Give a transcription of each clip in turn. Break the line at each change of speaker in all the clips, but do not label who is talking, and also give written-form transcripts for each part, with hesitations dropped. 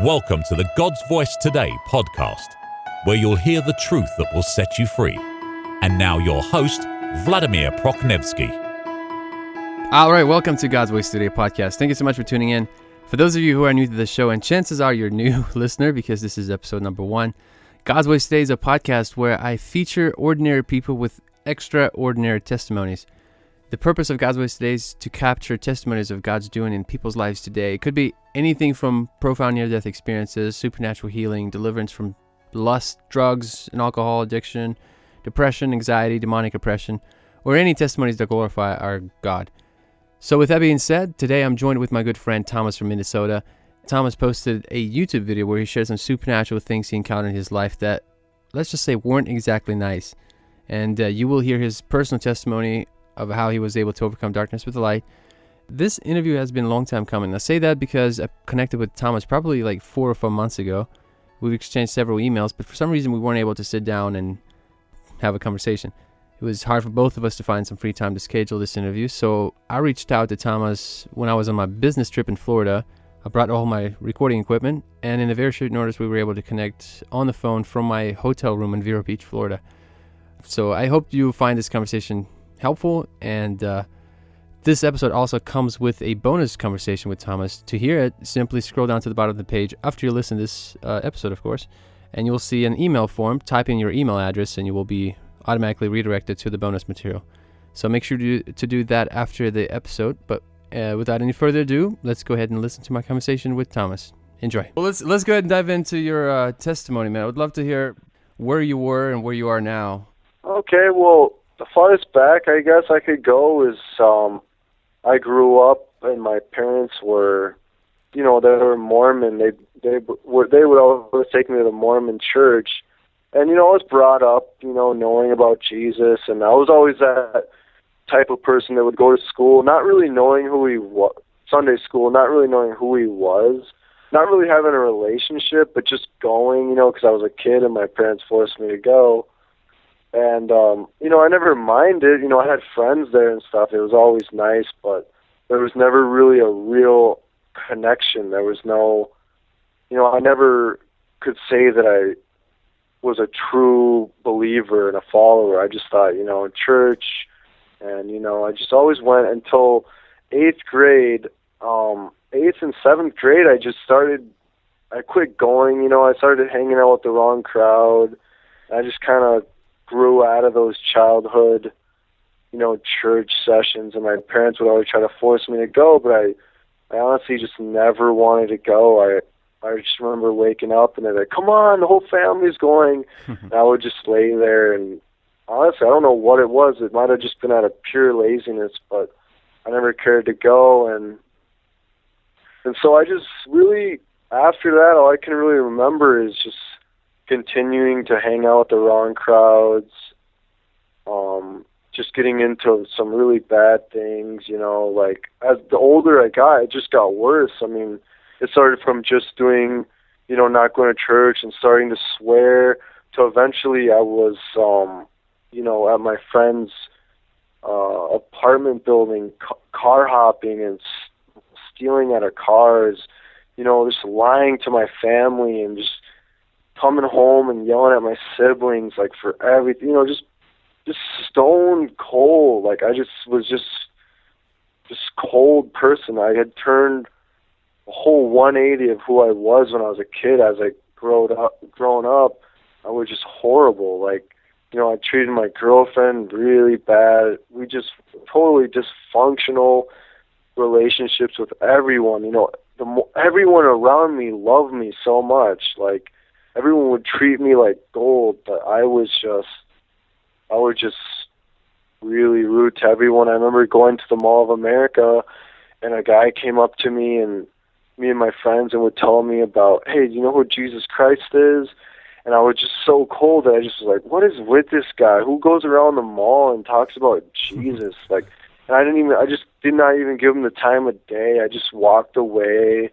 Welcome to the God's Voice Today podcast, where you'll hear the truth that will set you free. And now your host, Vladimir Proknevsky.
All right, welcome to God's Voice Today podcast. Thank you so much for tuning in. For those of you who are new to the show, and chances are you're a new listener because this is episode number 1, God's Voice Today is a podcast where I feature ordinary people with extraordinary testimonies. The purpose of God's Voice Today is to capture testimonies of God's doing in people's lives today. It could be anything from profound near-death experiences, supernatural healing, deliverance from lust, drugs, and alcohol addiction, depression, anxiety, demonic oppression, or any testimonies that glorify our God. So with that being said, today I'm joined with my good friend Thomas from Minnesota. Thomas posted a YouTube video where he shared some supernatural things he encountered in his life that, let's just say, weren't exactly nice. And you will hear his personal testimony of how he was able to overcome darkness with the light. This interview has been a long time coming. I say that because I connected with Thomas probably like 4 or 5 months ago. We've exchanged several emails, but for some reason we weren't able to sit down and have a conversation. It was hard for both of us to find some free time to schedule this interview, so I reached out to Thomas when I was on my business trip in Florida. I brought all my recording equipment, and in a very short notice we were able to connect on the phone from my hotel room in Vero Beach, Florida. So I hope you find this conversation helpful, and this episode also comes with a bonus conversation with Thomas. To hear it, simply scroll down to the bottom of the page after you listen to this episode, of course, and you'll see an email form. Type in your email address and you will be automatically redirected to the bonus material. So make sure to do that after the episode. But without any further ado, let's go ahead and listen to my conversation with Thomas. Enjoy. Well, let's go ahead and dive into your testimony, man. I would love to hear where you were and where you are now.
Okay, well, the farthest back I guess I could go is I grew up and my parents were, they were Mormon. They would always take me to the Mormon church, and I was brought up, knowing about Jesus, and I was always that type of person that would go to school not really knowing who he was, Sunday school, not really knowing who he was, not really having a relationship, but just going, because I was a kid and my parents forced me to go. And, I never minded, I had friends there and stuff. It was always nice, but there was never really a real connection. There was no, I never could say that I was a true believer and a follower. I just thought, in church, and, I just always went until 8th grade. 8th and 7th grade, I quit going, I started hanging out with the wrong crowd. I just kind of grew out of those childhood, church sessions, and my parents would always try to force me to go, but I honestly just never wanted to go. I just remember waking up and they're like, come on, the whole family's going. And I would just lay there, and honestly, I don't know what it was. It might have just been out of pure laziness, but I never cared to go, and so I just really, after that, all I can really remember is just continuing to hang out with the wrong crowds, just getting into some really bad things, like as the older I got, it just got worse. I mean, it started from just doing, not going to church and starting to swear, to eventually I was, at my friend's apartment building, car hopping and stealing out of cars, just lying to my family and just coming home and yelling at my siblings, like, for everything, just stone cold. Like, I was this cold person. I had turned a whole 180 of who I was when I was a kid. As I grown up, I was just horrible. Like, I treated my girlfriend really bad. We just totally dysfunctional relationships with everyone. Everyone around me loved me so much. Like, everyone would treat me like gold, but I was just really rude to everyone. I remember going to the Mall of America, and a guy came up to me and my friends and would tell me about, hey, do you know who Jesus Christ is? And I was just so cold that I just was like, what is with this guy? Who goes around the mall and talks about Jesus? Like, and I just did not even give him the time of day. I just walked away.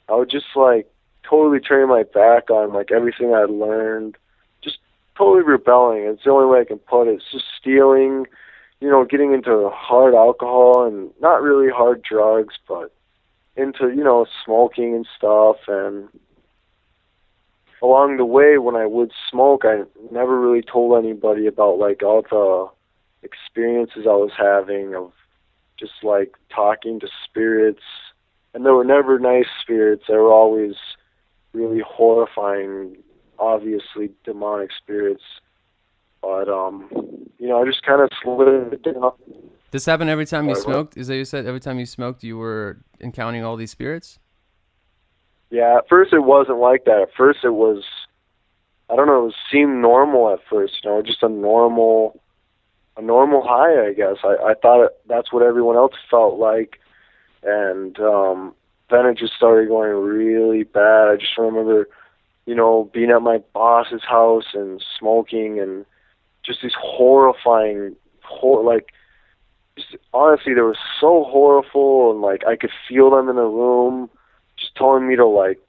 I was just like totally turning my back on like everything I'd learned, just totally rebelling. It's the only way I can put it. It's just stealing, getting into hard alcohol and not really hard drugs, but into, smoking and stuff. And along the way, when I would smoke, I never really told anybody about like all the experiences I was having of just like talking to spirits. And they were never nice spirits. They were always really horrifying, obviously demonic spirits. But I just kind of slid down.
This happened every time you smoked? Is that you said every time you smoked you were encountering all these spirits?
Yeah, at first it wasn't like that. At first it was, I don't know, it seemed normal at first, just a normal high, I guess. I thought that's what everyone else felt like. And then it just started going really bad. I just remember, being at my boss's house and smoking and just these horrifying, honestly, they were so horrible, and like I could feel them in the room, just telling me to like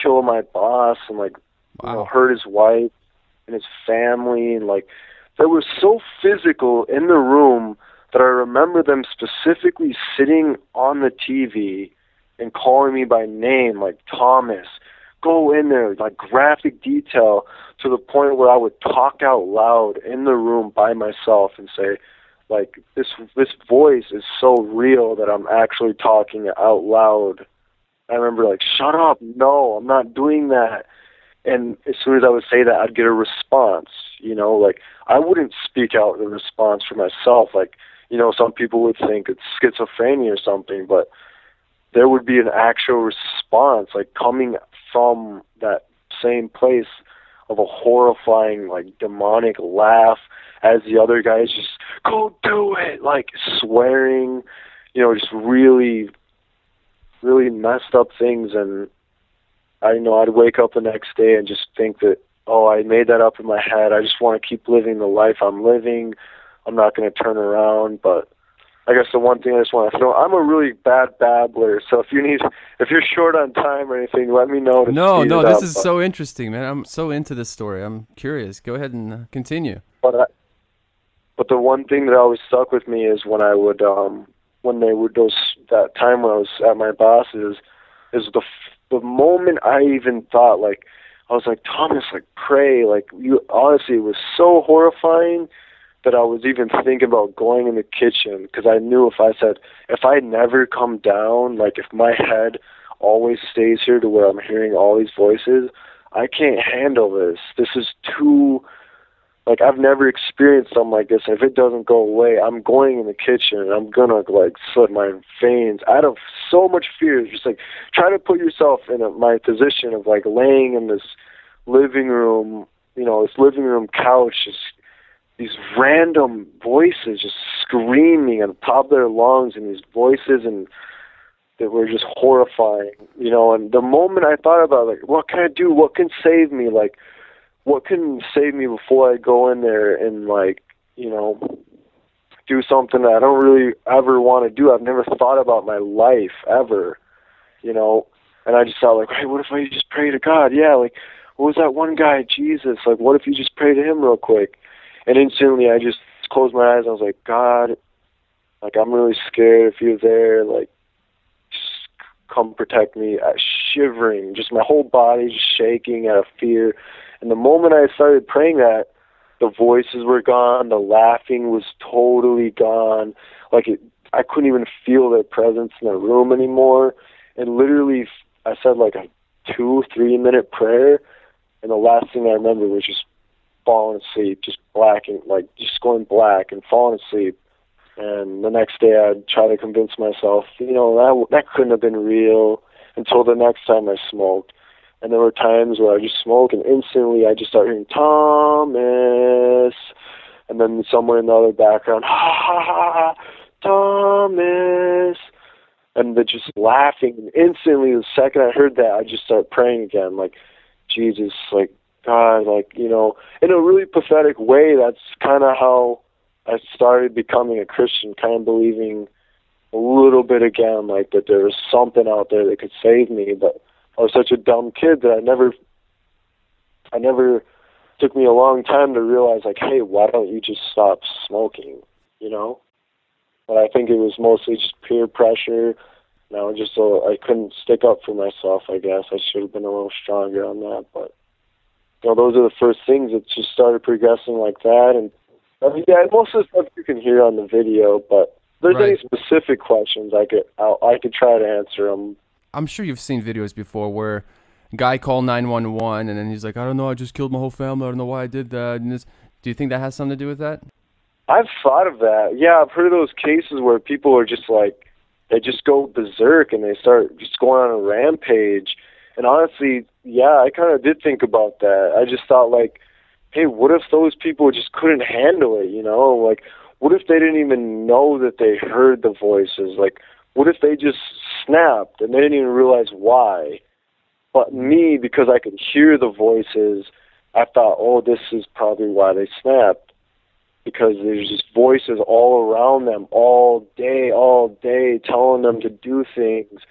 kill my boss and like hurt his wife and his family, and like they were so physical in the room that I remember them specifically sitting on the TV and calling me by name, like Thomas, go in there, like graphic detail, to the point where I would talk out loud in the room by myself and say, like, this voice is so real that I'm actually talking out loud. I remember like, shut up, no, I'm not doing that. And as soon as I would say that, I'd get a response, like I wouldn't speak out the response for myself. Like, some people would think it's schizophrenia or something, but there would be an actual response, like coming from that same place of a horrifying, like demonic laugh as the other guys just go do it, like swearing, just really, really messed up things. And I'd wake up the next day and just think that, oh, I made that up in my head. I just want to keep living the life I'm living. I'm not going to turn around. But I guess the one thing I just want to throw, I'm a really bad babbler. So if you're short on time or anything, let me know.
No, this is so interesting, man. I'm so into this story. I'm curious. Go ahead and continue.
But the one thing that always stuck with me is when I would, that time when I was at my boss's, is the moment I even thought, like, I was like, Thomas, like, pray. Like, honestly, it was so horrifying that I was even thinking about going in the kitchen, because I knew if I never come down, like if my head always stays here to where I'm hearing all these voices, I can't handle this. This is too, like, I've never experienced something like this. If it doesn't go away, I'm going in the kitchen and I'm gonna like slit my veins out of so much fear. Just like, try to put yourself in my position of like laying in this living room, this living room couch, just these random voices just screaming at the top of their lungs, and these voices and that were just horrifying, and the moment I thought about, like, what can I do? What can save me? Like, what can save me before I go in there and, like, do something that I don't really ever want to do? I've never thought about my life ever, and I just thought, like, hey, what if I just pray to God? Yeah, like, what was that one guy, Jesus? Like, what if you just pray to him real quick? And instantly I just closed my eyes. I was like, God, like, I'm really scared if you're there. Like, just come protect me. Shivering, just my whole body just shaking out of fear. And the moment I started praying that, the voices were gone. The laughing was totally gone. Like, I couldn't even feel their presence in the room anymore. And literally, I said like a 2-3 minute prayer. And the last thing I remember was just falling asleep, just going black and falling asleep. And the next day I'd try to convince myself, that couldn't have been real, until the next time I smoked. And there were times where I just smoke and instantly I just start hearing Thomas, and then somewhere in the other background, ha ha ha, Thomas, and they're just laughing. And instantly, the second I heard that, I just start praying again, like, Jesus, like, God, like, in a really pathetic way. That's kind of how I started becoming a Christian, kind of believing a little bit again, like, that there was something out there that could save me. But I was such a dumb kid that I never took me a long time to realize, like, hey, why don't you just stop smoking, But I think it was mostly just peer pressure. I couldn't stick up for myself, I guess. I should have been a little stronger on that, but those are the first things that just started progressing like that. And I mean, yeah, most of the stuff you can hear on the video, but if there's any specific questions, I could try to answer them.
I'm sure you've seen videos before where a guy called 911 and then he's like, I don't know, I just killed my whole family. I don't know why I did that. And do you think that has something to do with that?
I've thought of that. Yeah, I've heard of those cases where people are just like, they just go berserk and they start just going on a rampage. And honestly, yeah, I kind of did think about that. I just thought like, hey, what if those people just couldn't handle it, Like, what if they didn't even know that they heard the voices? Like, what if they just snapped and they didn't even realize why? But me, because I could hear the voices, I thought, oh, this is probably why they snapped. Because there's just voices all around them all day, telling them to do things.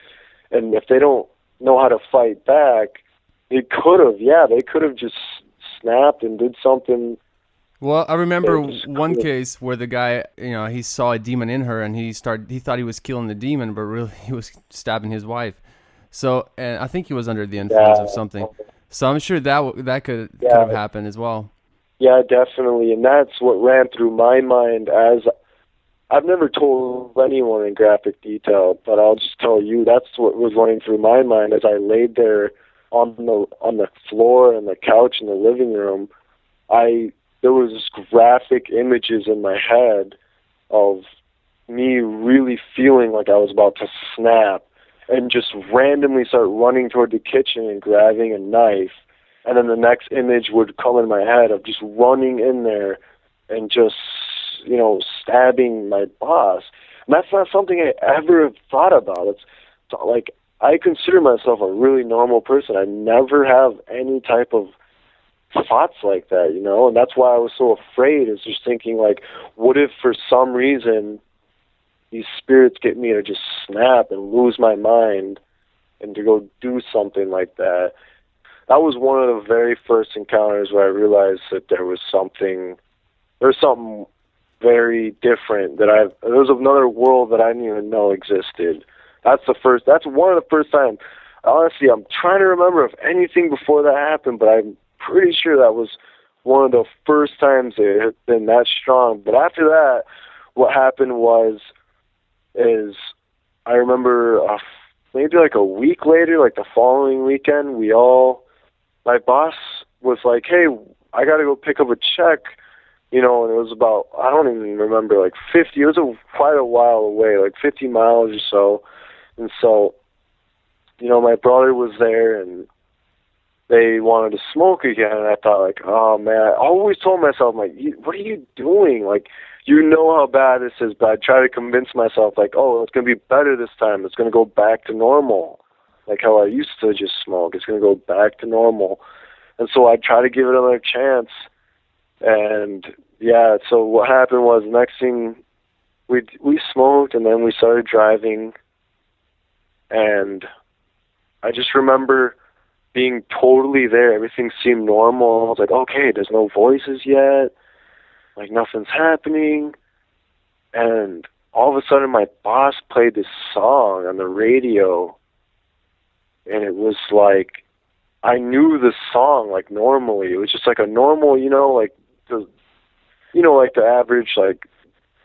And if they don't know how to fight back, they could have just snapped and did something.
Well, I remember one case where the guy, he saw a demon in her and he thought he was killing the demon, but really he was stabbing his wife. So, and I think he was under the influence of something. So I'm sure that could have happened as well.
Yeah, definitely. And that's what ran through my mind. As I've never told anyone in graphic detail, but I'll just tell you, that's what was running through my mind as I laid there on the floor and the couch in the living room. There was this graphic images in my head of me really feeling like I was about to snap and just randomly start running toward the kitchen and grabbing a knife. And then the next image would come in my head of just running in there and just, stabbing my boss. And that's not something I ever thought about. It's like, I consider myself a really normal person. I never have any type of thoughts like that, and that's why I was so afraid, is just thinking like, what if for some reason these spirits get me to just snap and lose my mind and to go do something like that. That was one of the very first encounters where I realized that there was something very different, there was another world that I didn't even know existed. That's one of the first times. Honestly, I'm trying to remember if anything before that happened, but I'm pretty sure that was one of the first times it had been that strong. But after that, what happened is I remember maybe like a week later, like the following weekend, my boss was like, hey, I got to go pick up a check, and it was about, I don't even remember, like 50, it was quite a while away, like 50 miles or so. And so, my brother was there and they wanted to smoke again. And I thought like, oh man, I always told myself, like, what are you doing? Like, how bad this is, but I try to convince myself like, oh, it's going to be better this time. It's going to go back to normal. Like how I used to just smoke. It's going to go back to normal. And so I try to give it another chance. And yeah, so what happened was, next thing we smoked and then we started driving. And I just remember being totally there. Everything seemed normal. I was like, okay, there's no voices yet. Like nothing's happening. And all of a sudden my boss played this song on the radio. And it was like, I knew the song like normally. It was just like a normal, like the average, like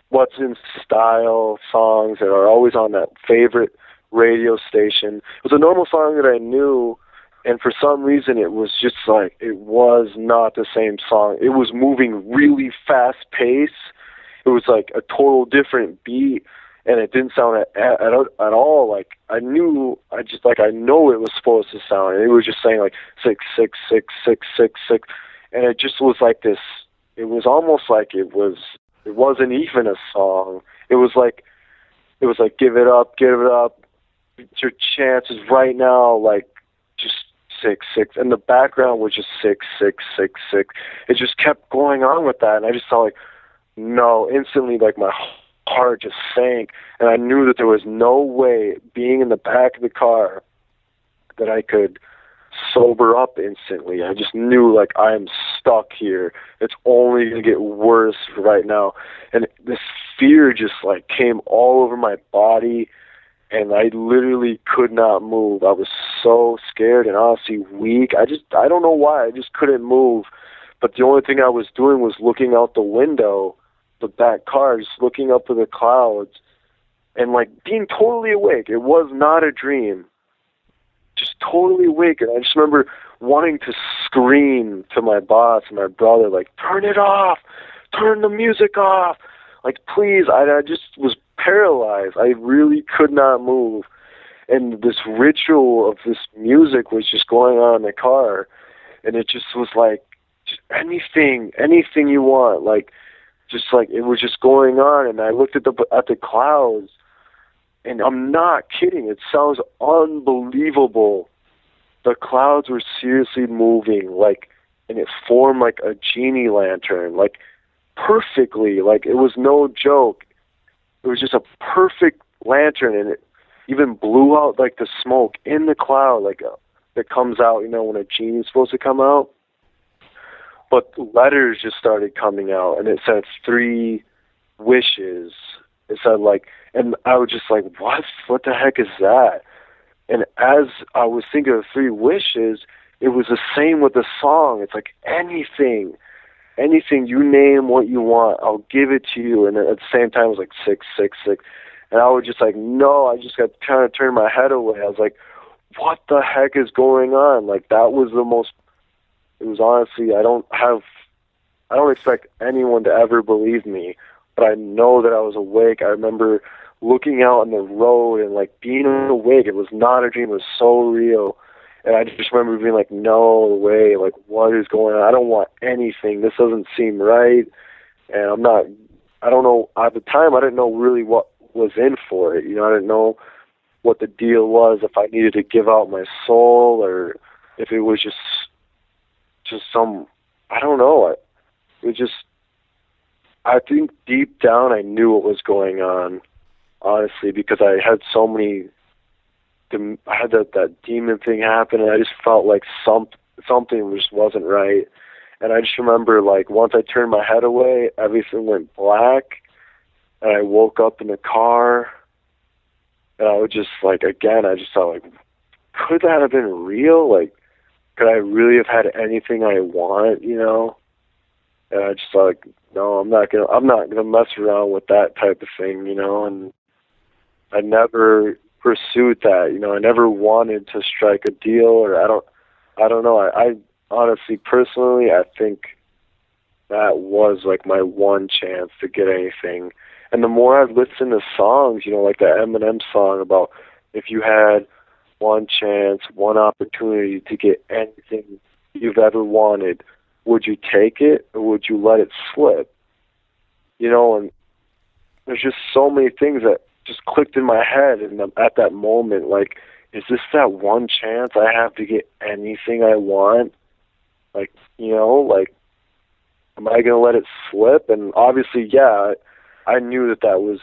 what's in style songs that are always on that favorite radio station. It was a normal song that I knew, and for some reason it was just like, it was not the same song. It was moving really fast pace. It was like a total different beat, and it didn't sound at all like I know it was supposed to sound. And it was just saying like 6 6 6 6 6 6, and it just was like this. It was almost like it wasn't even a song. It was like give it up, it's your chances right now, like just 6 6, and the background was just 6 6 6 6. It just kept going on with that, and I just thought like, no, instantly like my heart just sank, and I knew that there was no way, being in the back of the car, that I could sober up instantly. I just knew like, I'm stuck here. It's only going to get worse right now. And this fear just like came all over my body, and I literally could not move. I was so scared and honestly weak. I don't know why. I just couldn't move. But the only thing I was doing was looking out the window, the back car, just looking up to the clouds and like being totally awake. It was not a dream. Just totally awake. And I just remember wanting to scream to my boss and my brother, like, turn it off, turn the music off. Like, please, I just was paralyzed. I really could not move. And this ritual of this music was just going on in the car. And it just was like, just anything you want. Like, just like, it was just going on. And I looked at the clouds, and I'm not kidding. It sounds unbelievable. The clouds were seriously moving, like, and it formed like a genie lantern, like, perfectly. Like, it was no joke. It was just a perfect lantern, and it even blew out like the smoke in the cloud, like that comes out, you know, when a genie's supposed to come out. But letters just started coming out, and it said 3 wishes. It said like, and I was just like, what the heck is that? And as I was thinking of 3 wishes, it was the same with the song. It's like, anything, you name what you want, I'll give it to you. And at the same time, it was like 666. And I was just like, no, I just got kind of turned my head away. I was like, what the heck is going on? Like, that was the most, it was honestly, I don't expect anyone to ever believe me, but I know that I was awake. I remember looking out on the road and like being awake. It was not a dream. It was so real. And I just remember being like, no way, like, what is going on? I don't want anything. This doesn't seem right. And I don't know, at the time I didn't know really what was in for it. You know, I didn't know what the deal was, if I needed to give out my soul or if it was just some, I don't know. I think deep down I knew what was going on, honestly, because I had so many, I had that demon thing happen, and I just felt like something just wasn't right. And I just remember, like, once I turned my head away, everything went black, and I woke up in the car, and I was just like, again, I just thought, like, could that have been real? Like, could I really have had anything I want, you know? And I just thought, like, no, I'm not gonna mess around with that type of thing, you know. And I never pursued that, you know. I never wanted to strike a deal, or I don't know. I honestly, personally, I think that was like my one chance to get anything. And the more I've listened to songs, you know, like that Eminem song about if you had one chance, one opportunity to get anything you've ever wanted, would you take it or would you let it slip? You know, and there's just so many things that just clicked in my head at that moment. Like, is this that one chance I have to get anything I want? Like, you know, like, am I going to let it slip? And obviously, yeah, I knew it was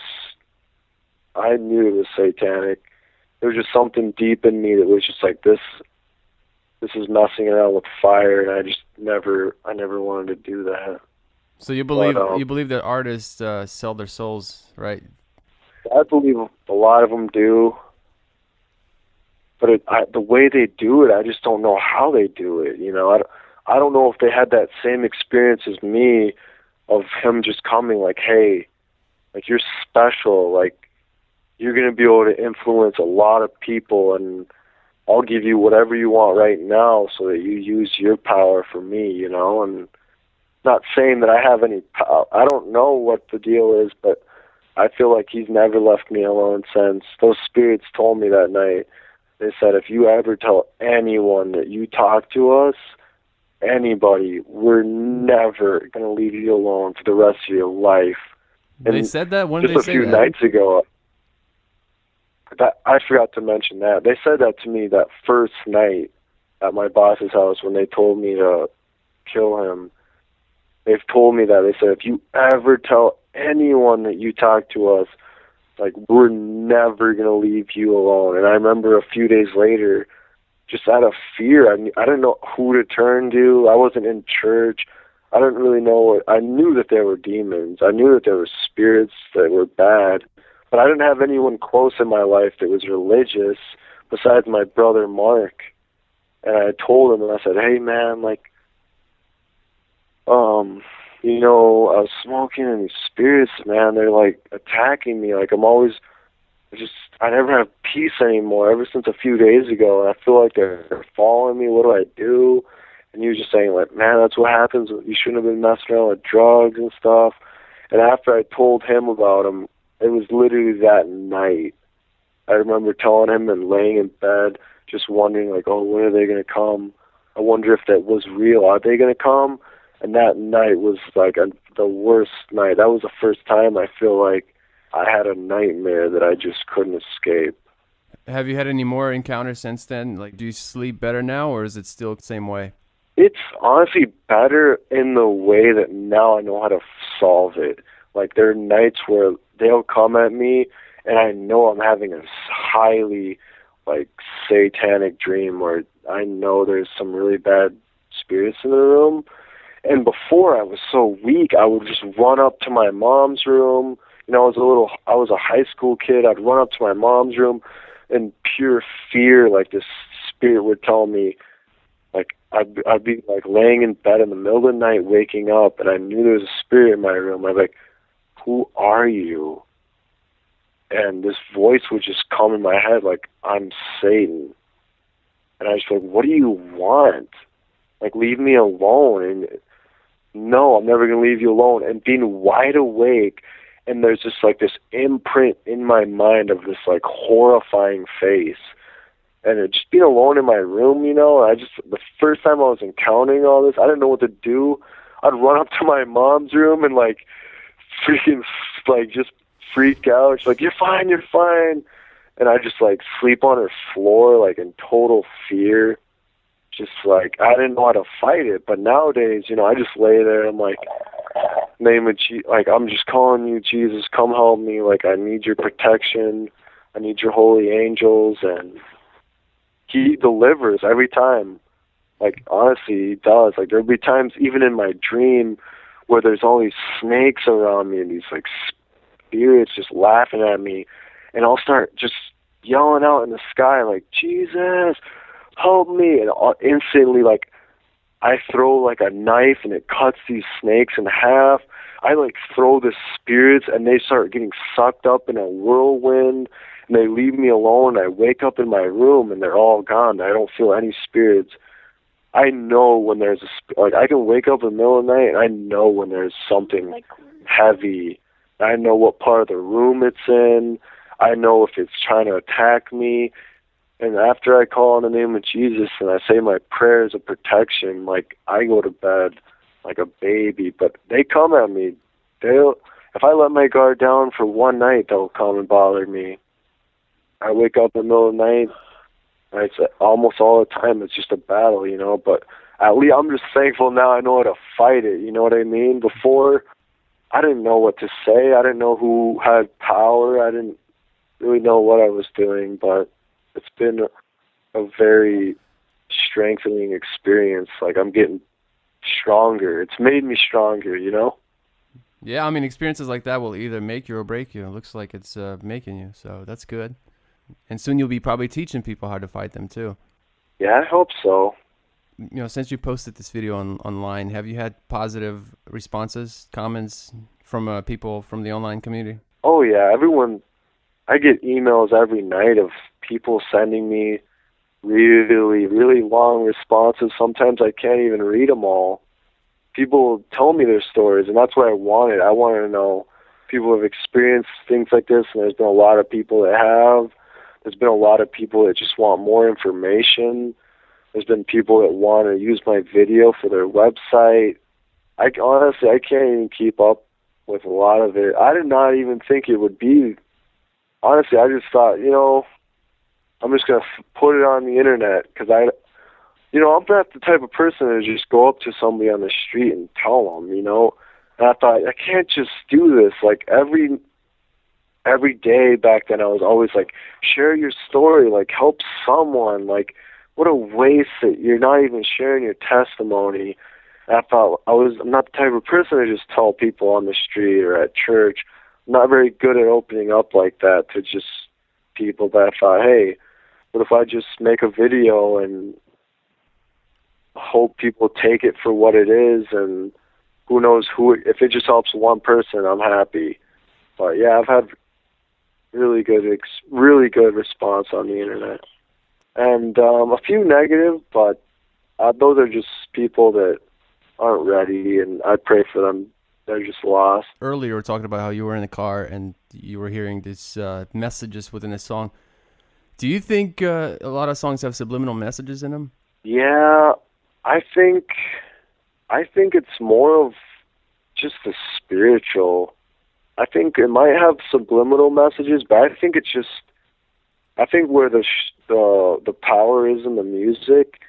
satanic. There was just something deep in me that was just like, this is messing around with fire, and I never wanted to do that.
So you believe that artists sell their souls, right?
I believe a lot of them do, but the way they do it, I just don't know how they do it. You know, I don't know if they had that same experience as me, of him just coming like, hey, like, you're special, like, you're going to be able to influence a lot of people, and I'll give you whatever you want right now so that you use your power for me, you know. And not saying that I have any power. I don't know what the deal is, but I feel like he's never left me alone since. Those spirits told me that night. They said, if you ever tell anyone that you talk to us, anybody, we're never going to leave you alone for the rest of your life. And
they said that? When did they say that?
Just a few nights ago. I forgot to mention that. They said that to me that first night at my boss's house when they told me to kill him. They've told me that. They said, if you ever tell anyone that you talk to us, like, we're never going to leave you alone. And I remember a few days later, just out of fear, I didn't know who to turn to. I wasn't in church. I didn't really know I knew that there were demons. I knew that there were spirits that were bad, But I didn't have anyone close in my life that was religious besides my brother Mark. And I told him, and I said, hey, man, like, I was smoking and these spirits, man, they're like attacking me. Like I never have peace anymore ever since a few days ago. And I feel like they're following me. What do I do? And he was just saying, like, man, that's what happens. You shouldn't have been messing around with drugs and stuff. And after I told him about them, it was literally that night. I remember telling him and laying in bed, just wondering, like, oh, when are they going to come? I wonder if that was real. Are they going to come? And that night was like the worst night. That was the first time I feel like I had a nightmare that I just couldn't escape.
Have you had any more encounters since then? Like, do you sleep better now, or is it still the same way?
It's honestly better in the way that now I know how to solve it. Like, there are nights where they'll come at me, and I know I'm having a highly, like, satanic dream where I know there's some really bad spirits in the room. And before I was so weak, I would just run up to my mom's room. I was a high school kid. I'd run up to my mom's room in pure fear, like this spirit would tell me, like, I'd be like laying in bed in the middle of the night, waking up, and I knew there was a spirit in my room. I'd be like, who are you? And this voice would just come in my head like, I'm Satan. And I was like, what do you want? Like, leave me alone. And no, I'm never going to leave you alone. And being wide awake, and there's just like this imprint in my mind of this like horrifying face. And it just being alone in my room, the first time I was encountering all this, I didn't know what to do. I'd run up to my mom's room and like freaking like just freak out. She's like, you're fine. And I just like sleep on her floor like in total fear. Just like, I didn't know how to fight it. But nowadays, I just lay there. I'm like, name of Jesus, like, I'm just calling you, Jesus, come help me. Like, I need your protection. I need your holy angels. And he delivers every time. Like, honestly, he does. Like, there'll be times, even in my dream, where there's all these snakes around me and these, like, spirits just laughing at me. And I'll start just yelling out in the sky, like, Jesus, help me. And instantly, like, I throw, like, a knife and it cuts these snakes in half. I, like, throw the spirits and they start getting sucked up in a whirlwind. And they leave me alone. I wake up in my room and they're all gone. I don't feel any spirits. I know when there's I can wake up in the middle of the night and I know when there's something heavy. I know what part of the room it's in. I know if it's trying to attack me. And after I call on the name of Jesus and I say my prayers of protection, like, I go to bed like a baby. But they come at me. If I let my guard down for one night, they'll come and bother me. I wake up in the middle of the night. It's almost all the time. It's just a battle, But at least I'm just thankful now I know how to fight it. You know what I mean? Before, I didn't know what to say. I didn't know who had power. I didn't really know what I was doing. But it's been a very strengthening experience. Like, I'm getting stronger. It's made me stronger,
Yeah, I mean, experiences like that will either make you or break you. It looks like it's making you, so that's good. And soon you'll be probably teaching people how to fight them too.
Yeah, I hope so.
Since you posted this video online, have you had positive responses, comments from people from the online community?
Oh, yeah. I get emails every night of people sending me really, really long responses. Sometimes I can't even read them all. People tell me their stories, and that's what I wanted. I wanted to know people have experienced things like this, and there's been a lot of people that have. There's been a lot of people that just want more information. There's been people that want to use my video for their website. Honestly, I can't even keep up with a lot of it. I did not even think it would be. Honestly, I just thought, I'm just going to put it on the internet because I'm not the type of person to just go up to somebody on the street and tell them, And I thought, I can't just do this. Like, every day back then, I was always like, share your story, like, help someone. Like, what a waste that you're not even sharing your testimony. And I thought I'm not the type of person to just tell people on the street or at church. not very good at opening up like that to just people, that I thought, hey, what if I just make a video and hope people take it for what it is, and who knows if it just helps one person, I'm happy. But yeah, I've had really good response on the internet, and a few negative, but those are just people that aren't ready, and I pray for them. They're just lost.
Earlier, we were talking about how you were in the car and you were hearing these messages within a song. Do you think a lot of songs have subliminal messages in them?
Yeah, I think it's more of just the spiritual. I think it might have subliminal messages, but I think where the power is in the music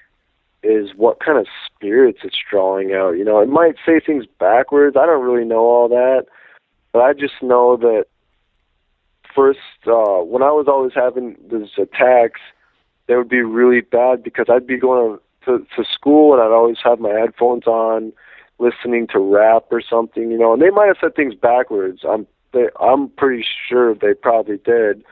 is what kind of spirits it's drawing out. You know, it might say things backwards. I don't really know all that, but I just know that first, when I was always having these attacks, they would be really bad because I'd be going to school and I'd always have my headphones on, listening to rap or something, you know, and they might have said things backwards. I'm pretty sure they probably did,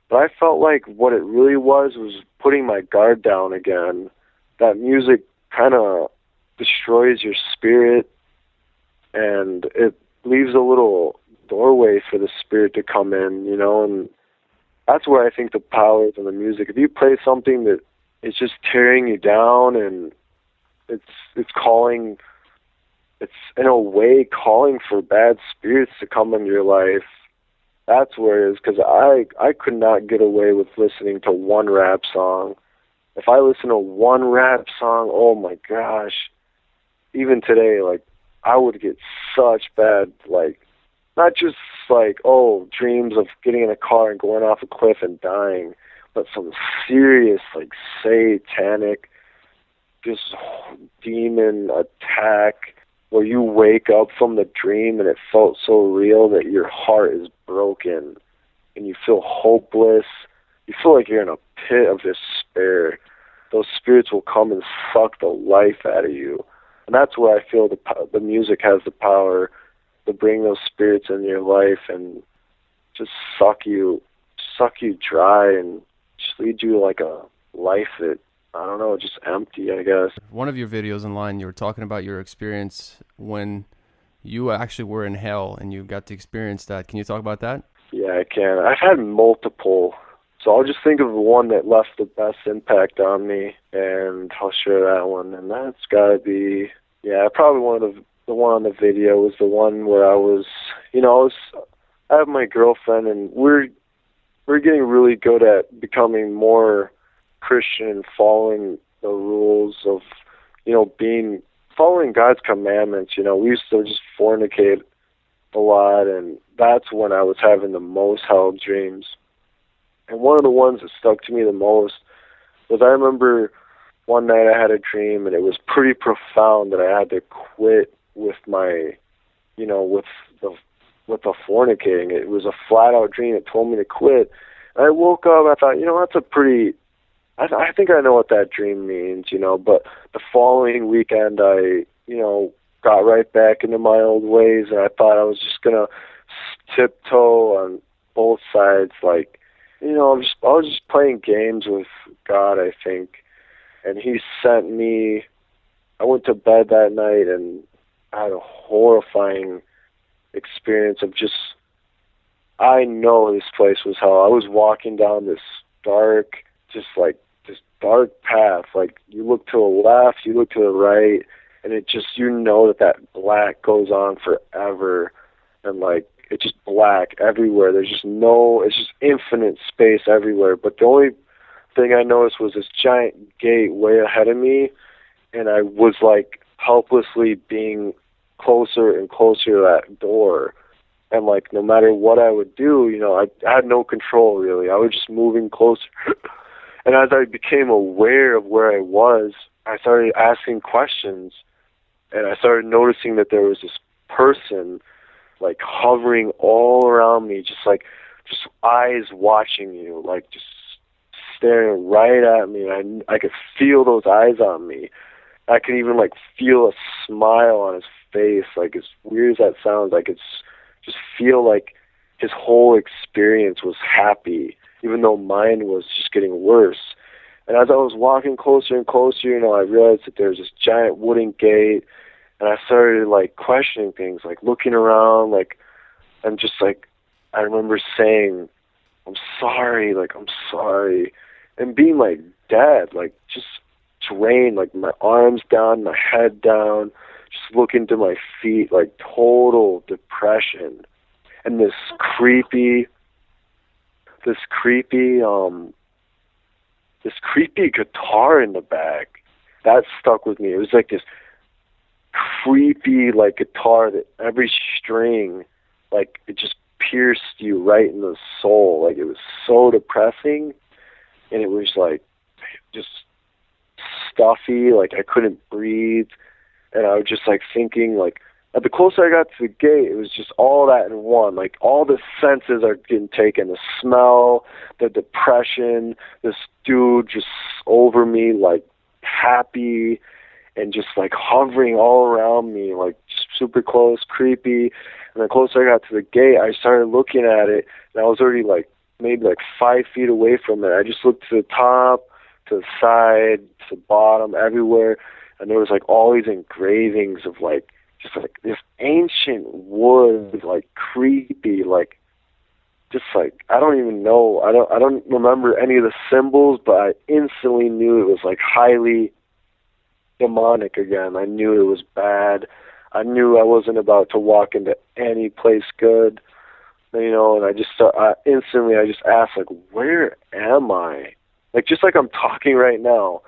but I felt like what it really was putting my guard down again. That music kind of destroys your spirit, and it leaves a little doorway for the spirit to come in, you know, and that's where I think the power is in the music. If you play something that is just tearing you down and it's in a way calling for bad spirits to come into your life, that's where it is, because I could not get away with listening to one rap song. If I listen to one rap song, oh my gosh, even today, like, I would get such bad, like, not just like, oh, dreams of getting in a car and going off a cliff and dying, but some serious, like, satanic, just demon attack where you wake up from the dream and it felt so real that your heart is broken and you feel hopeless. You feel like you're in a pit of despair. Those spirits will come and suck the life out of you. And that's where I feel the music has the power to bring those spirits in your life and just suck you dry and just lead you like a life that, I don't know, just empty, I guess.
One of your videos online, you were talking about your experience when you actually were in hell and you got to experience that. Can you talk about that?
Yeah, I can. I've had multiple. So I'll just think of the one that left the best impact on me, and I'll share that one. And that's got to be, yeah, probably the one on the video was the one where I was, you know, I have my girlfriend, and we're getting really good at becoming more Christian and following the rules of, you know, following God's commandments. You know, we used to just fornicate a lot, and that's when I was having the most hell dreams. And one of the ones that stuck to me the most was, I remember one night I had a dream, and it was pretty profound that I had to quit with my, you know, with the fornicating. It was a flat out dream that told me to quit. And I woke up, I thought, you know, that's a pretty, I think I know what that dream means, you know, but the following weekend I, you know, got right back into my old ways, and I thought I was just going to tiptoe on both sides, like, you know, I was just playing games with God, I think, and he sent me, I went to bed that night, and I had a horrifying experience of just, I know this place was hell. I was walking down this dark path, like, you look to the left, you look to the right, and it just, you know that black goes on forever, and, like, it's just black everywhere. There's just it's just infinite space everywhere. But the only thing I noticed was this giant gate way ahead of me, and I was, like, helplessly being closer and closer to that door. And, like, no matter what I would do, you know, I had no control, really. I was just moving closer. And as I became aware of where I was, I started asking questions, and I started noticing that there was this person, like, hovering all around me, just eyes watching you, like, just staring right at me. And I could feel those eyes on me. I could even, like, feel a smile on his face. Like, as weird as that sounds, I could just feel like his whole experience was happy, even though mine was just getting worse. And as I was walking closer and closer, I realized that there was this giant wooden gate, and I started like questioning things, like looking around, like, and just like, I remember saying, I'm sorry, and being like dead, like just drained, like my arms down, my head down, just looking to my feet, like total depression. And this creepy guitar in the back, that stuck with me. It was like this creepy like guitar that every string, like it just pierced you right in the soul. Like it was so depressing, and it was like just stuffy, like I couldn't breathe. And I was just like thinking, like, the closer I got to the gate, it was just all that in one. Like all the senses are getting taken: the smell, the depression, this dude just over me, like happy and just like hovering all around me, like super close, creepy. And the closer I got to the gate, I started looking at it, and I was already like maybe like 5 feet away from it. I just looked to the top, to the side, to the bottom, everywhere, and there was like all these engravings of like just like this ancient wood, like creepy, like just like I don't even know. I don't remember any of the symbols, but I instantly knew it was like highly demonic again. I knew it was bad. I knew I wasn't about to walk into any place good, and I just instantly I just asked, like, where am I? Like, just like I'm talking right now,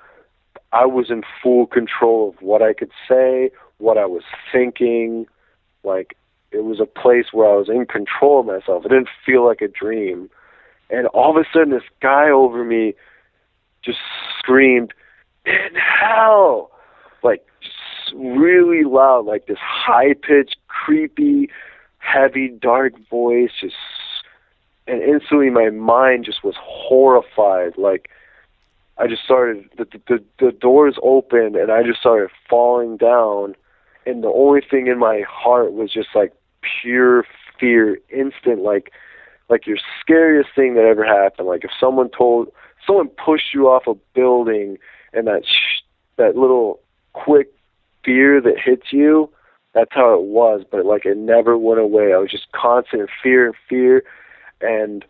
I was in full control of what I could say, what I was thinking. Like, it was a place where I was in control of myself. It didn't feel like a dream. And all of a sudden, this guy over me just screamed, "In hell!" Like, just really loud, like this high-pitched, creepy, heavy, dark voice. And instantly my mind just was horrified. Like, I just started, the doors opened, and I just started falling down. And the only thing in my heart was just like pure fear, instant, like your scariest thing that ever happened. Like if someone pushed you off a building, and that little quick fear that hits you, that's how it was. But like it never went away. I was just constant fear, and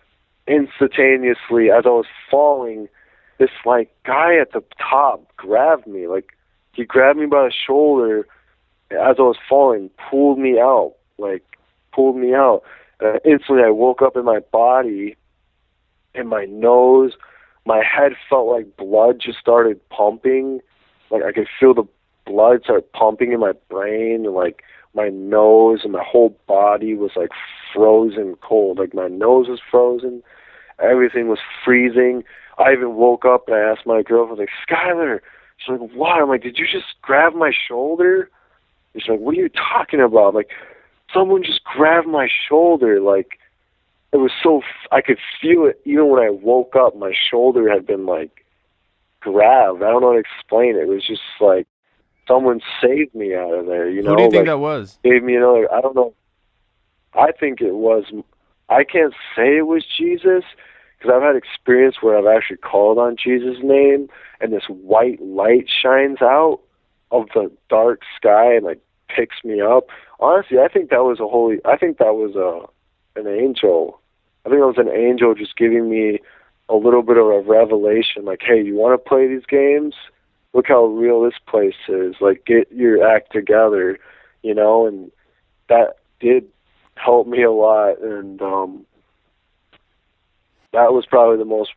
instantaneously as I was falling, this like guy at the top grabbed me. Like he grabbed me by the shoulder as I was falling, pulled me out. Instantly I woke up in my body, in my nose. My head felt like blood just started pumping. Like I could feel the blood start pumping in my brain, and like my nose and my whole body was like frozen cold. Like my nose was frozen. Everything was freezing. I even woke up and I asked my girlfriend, like, Skylar. She's like, what? I'm like, did you just grab my shoulder? She's like, what are you talking about? I'm like, someone just grabbed my shoulder. Like, it was I could feel it even when I woke up. My shoulder had been like grabbed. I don't know how to explain it. It was just like someone saved me out of there.
Who do you think that was?
Gave me another. I don't know. I think it was. I can't say it was Jesus, because I've had experience where I've actually called on Jesus' name, and this white light shines out of the dark sky and like picks me up. Honestly, I think that was an angel. I think it was an angel just giving me a little bit of a revelation, like, hey, you want to play these games? Look how real this place is. Like, get your act together, and that did help me a lot. And that was probably the most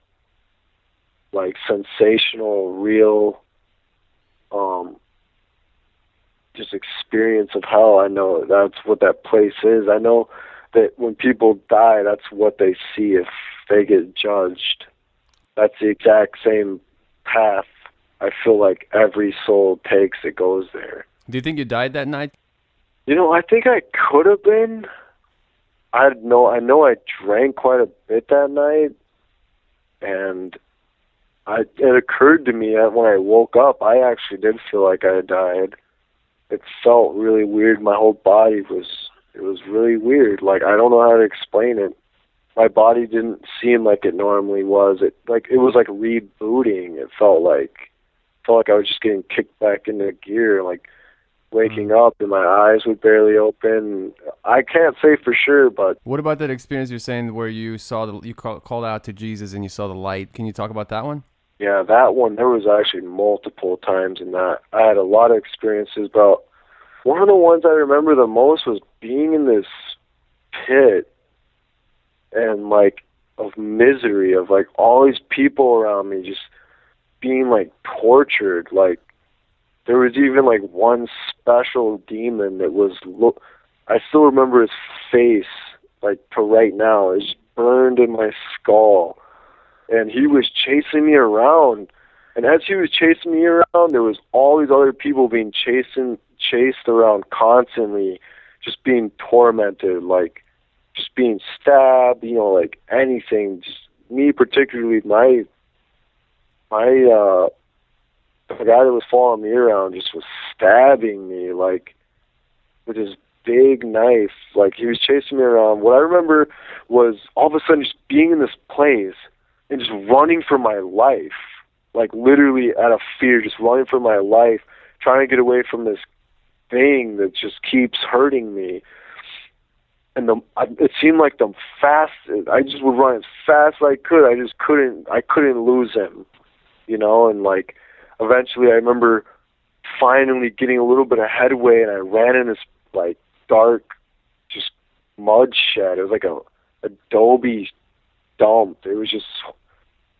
like sensational, real just experience of hell. I know that's what that place is. I know that when people die, that's what they see if they get judged. That's the exact same path I feel like every soul takes that goes there.
Do you think you died that night?
I think I could have been. I know I drank quite a bit that night, and it occurred to me that when I woke up, I actually did feel like I had died. It felt really weird. My whole body was really weird. Like, I don't know how to explain it. my body didn't seem like it normally was. It was like rebooting. It felt like I was just getting kicked back into gear, like waking up and my eyes would barely open. I can't say for sure, but
What about that experience you're saying where you saw you called out to Jesus and you saw the light? Can you talk about that one?
yeah, that one, there was actually multiple times in that. I had a lot of experiences, but one of the ones I remember the most was being in this pit and like of misery, of like all these people around me just being like tortured. Like there was even like one special demon that was I still remember his face like to right now. It's burned in my skull, and he was chasing me around. And as he was chasing me around, there was all these other people being chased around constantly, just being tormented, like just being stabbed, you know, like anything. Just me particularly, the guy that was following me around just was stabbing me, like, with his big knife. Like, he was chasing me around. What I remember was all of a sudden just being in this place and just running for my life. Like, literally out of fear, just running for my life, trying to get away from this thing that just keeps hurting me. And it seemed like I just would run as fast as I could. I couldn't lose him, you know. And like eventually I remember finally getting a little bit of headway, and I ran in this like dark just mud shed. It was like a adobe dump. It was just,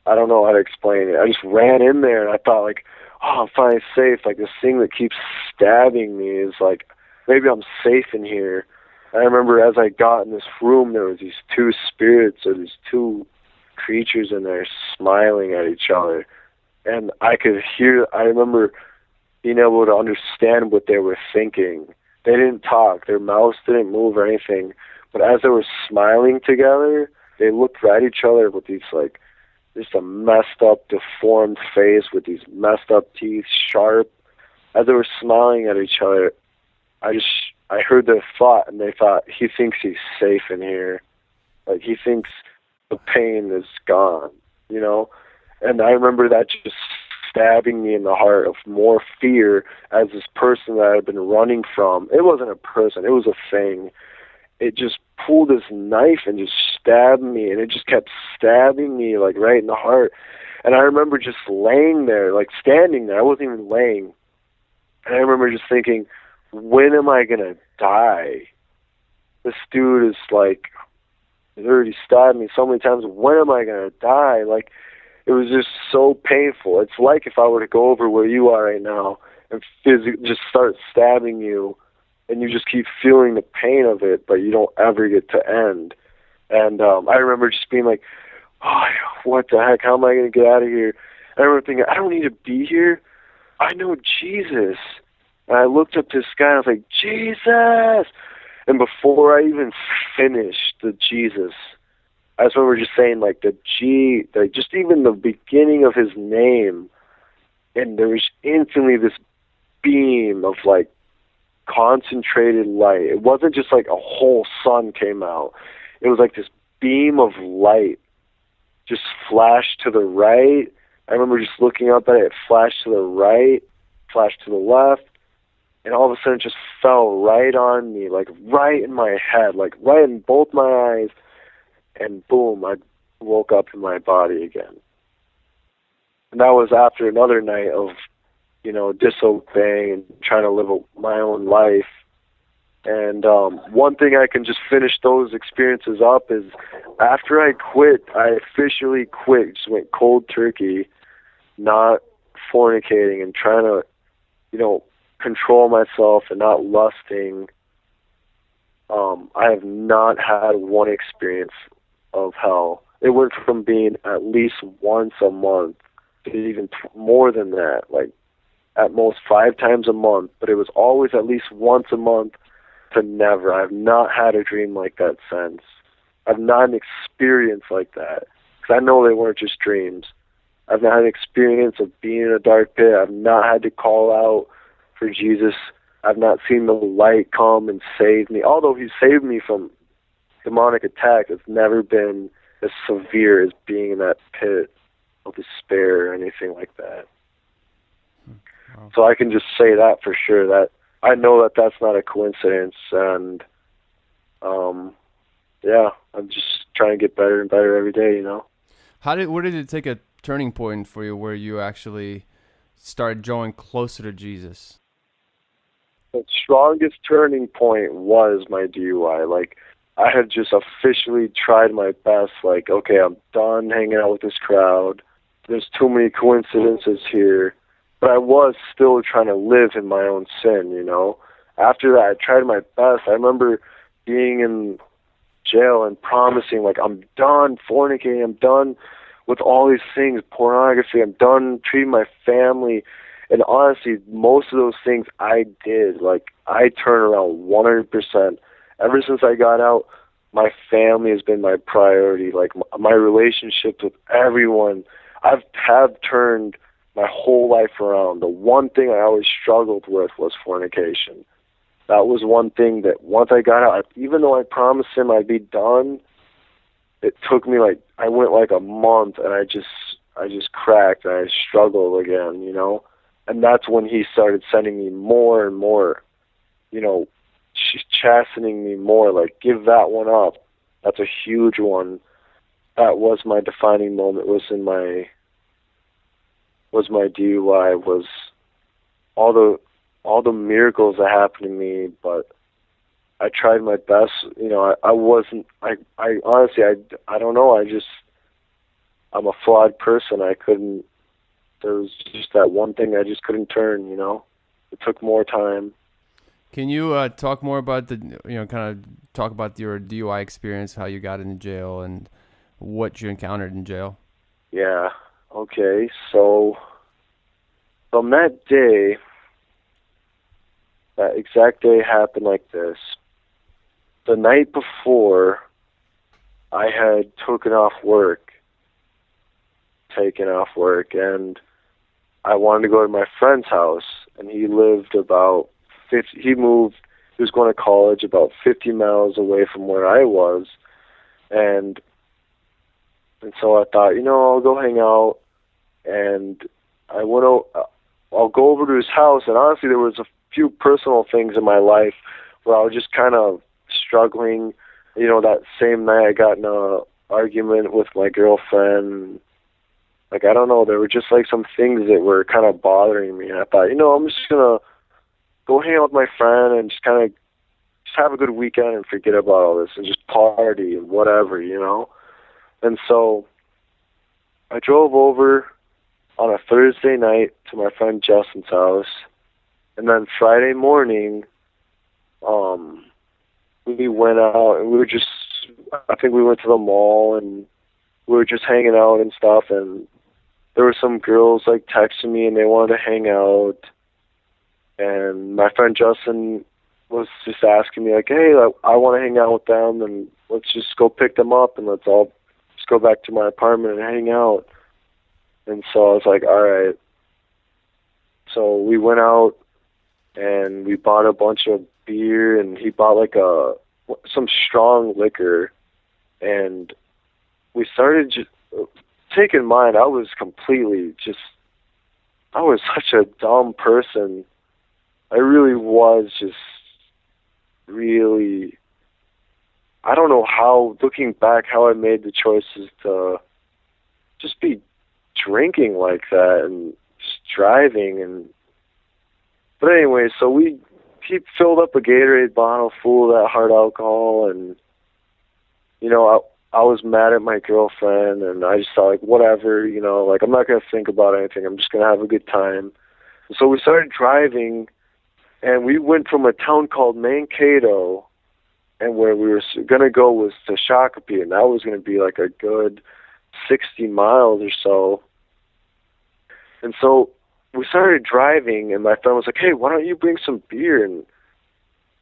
I don't know how to explain it. I just ran in there and I thought like, oh, I'm finally safe. Like this thing that keeps stabbing me is like, maybe I'm safe in here. I remember as I got in this room, there was these two spirits or these two creatures in there smiling at each other. And I remember being able to understand what they were thinking. They didn't talk. Their mouths didn't move or anything. But as they were smiling together, they looked right at each other with these like, just a messed up, deformed face with these messed up teeth, sharp. As they were smiling at each other, I heard their thought, and they thought, he thinks he's safe in here. Like, he thinks the pain is gone, you know? And I remember that just stabbing me in the heart of more fear as this person that I had been running from. It wasn't a person. It was a thing. It just pulled this knife and just stabbed me, and it just kept stabbing me, like, right in the heart. And I remember just laying there, like, standing there. I wasn't even laying. And I remember just thinking, when am I going to die? This dude is like, he's already stabbed me so many times. When am I going to die? Like, it was just so painful. It's like if I were to go over where you are right now and just start stabbing you, and you just keep feeling the pain of it, but you don't ever get to end. And I remember just being like, oh, what the heck? How am I going to get out of here? I remember thinking, I don't need to be here. I know Jesus. And I looked up to the sky and I was like, Jesus! And before I even finished the Jesus, I just remember just saying like just even the beginning of his name, and there was instantly this beam of like concentrated light. It wasn't just like a whole sun came out. It was like this beam of light just flashed to the right. I remember just looking up at it, it flashed to the right, flashed to the left. And all of a sudden it just fell right on me, like right in my head, like right in both my eyes. And boom, I woke up in my body again. And that was after another night of, you know, disobeying and trying to live my own life. And one thing I can just finish those experiences up is after I quit, I officially quit, just went cold turkey, not fornicating and trying to, you know, control myself and not lusting. I have not had one experience of hell. It went from being at least once a month to even more than that, like at most 5 times a month, but it was always at least once a month to never. I've not had a dream like that since. I've not had an experience like that, because I know they weren't just dreams. I've not had an experience of being in a dark pit. I've not had to call out for Jesus. I've not seen the light come and save me, although he saved me from demonic attack has never been as severe as being in that pit of despair or anything like that.
Wow.
So I can just say that for sure, that I know that that's not a coincidence, and yeah, I'm just trying to get better and better every day, you know.
Where did it take a turning point for you where you actually started drawing closer to Jesus?
The strongest turning point was my DUI. Like, I had just officially tried my best, like, okay, I'm done hanging out with this crowd. There's too many coincidences here. But I was still trying to live in my own sin, you know. After that, I tried my best. I remember being in jail and promising, like, I'm done fornicating, I'm done with all these things, pornography, I'm done treating my family. And honestly, most of those things I did. Like, I turned around 100%. Ever since I got out, my family has been my priority. Like, my relationships with everyone, have turned my whole life around. The one thing I always struggled with was fornication. That was one thing that once I got out, even though I promised him I'd be done, it took me like, I went like a month, and I just cracked, and I struggled again, you know. And that's when he started sending me more and more, you know, chastening me more, like, give that one up. That's a huge one. That was my defining moment, was my DUI, was all the miracles that happened to me. But I tried my best, you know. I honestly, I don't know, I'm a flawed person. There was just that one thing I just couldn't turn, you know. It took more time.
Can you talk more about talk about your DUI experience, how you got into jail, and what you encountered in jail?
Yeah. Okay. So from that day, that exact day happened like this. The night before, I had taken off work, and I wanted to go to my friend's house, and he lived about 50, he was going to college about 50 miles away from where I was, and so I thought, you know, I'll go hang out, and I'll go over to his house, and honestly, there was a few personal things in my life where I was just kind of struggling. You know, that same night I got in a argument with my girlfriend. Like, I don't know, there were just like some things that were kind of bothering me, and I thought, you know, I'm just gonna go hang out with my friend and just have a good weekend and forget about all this and just party and whatever, you know. And so I drove over on a Thursday night to my friend Justin's house, and then Friday morning, we went out, and I think we went to the mall, and we were just hanging out and stuff, and there were some girls like texting me, and they wanted to hang out, and my friend Justin was just asking me like, hey, I want to hang out with them, and let's just go pick them up, and let's all just go back to my apartment and hang out. And so I was like, all right. So we went out, and we bought a bunch of beer, and he bought like some strong liquor, and we started just, take in mind, I was such a dumb person. I really was just really, I don't know how, looking back, how I made the choices to just be drinking like that and just driving. But anyway, so he filled up a Gatorade bottle full of that hard alcohol, and, you know, I was mad at my girlfriend, and I just thought, like, whatever, you know, like, I'm not going to think about anything. I'm just going to have a good time. So we started driving, and we went from a town called Mankato, and where we were going to go was to Shakopee, and that was going to be like a good 60 miles or so. And so we started driving, and my friend was like, hey, why don't you bring some beer, and,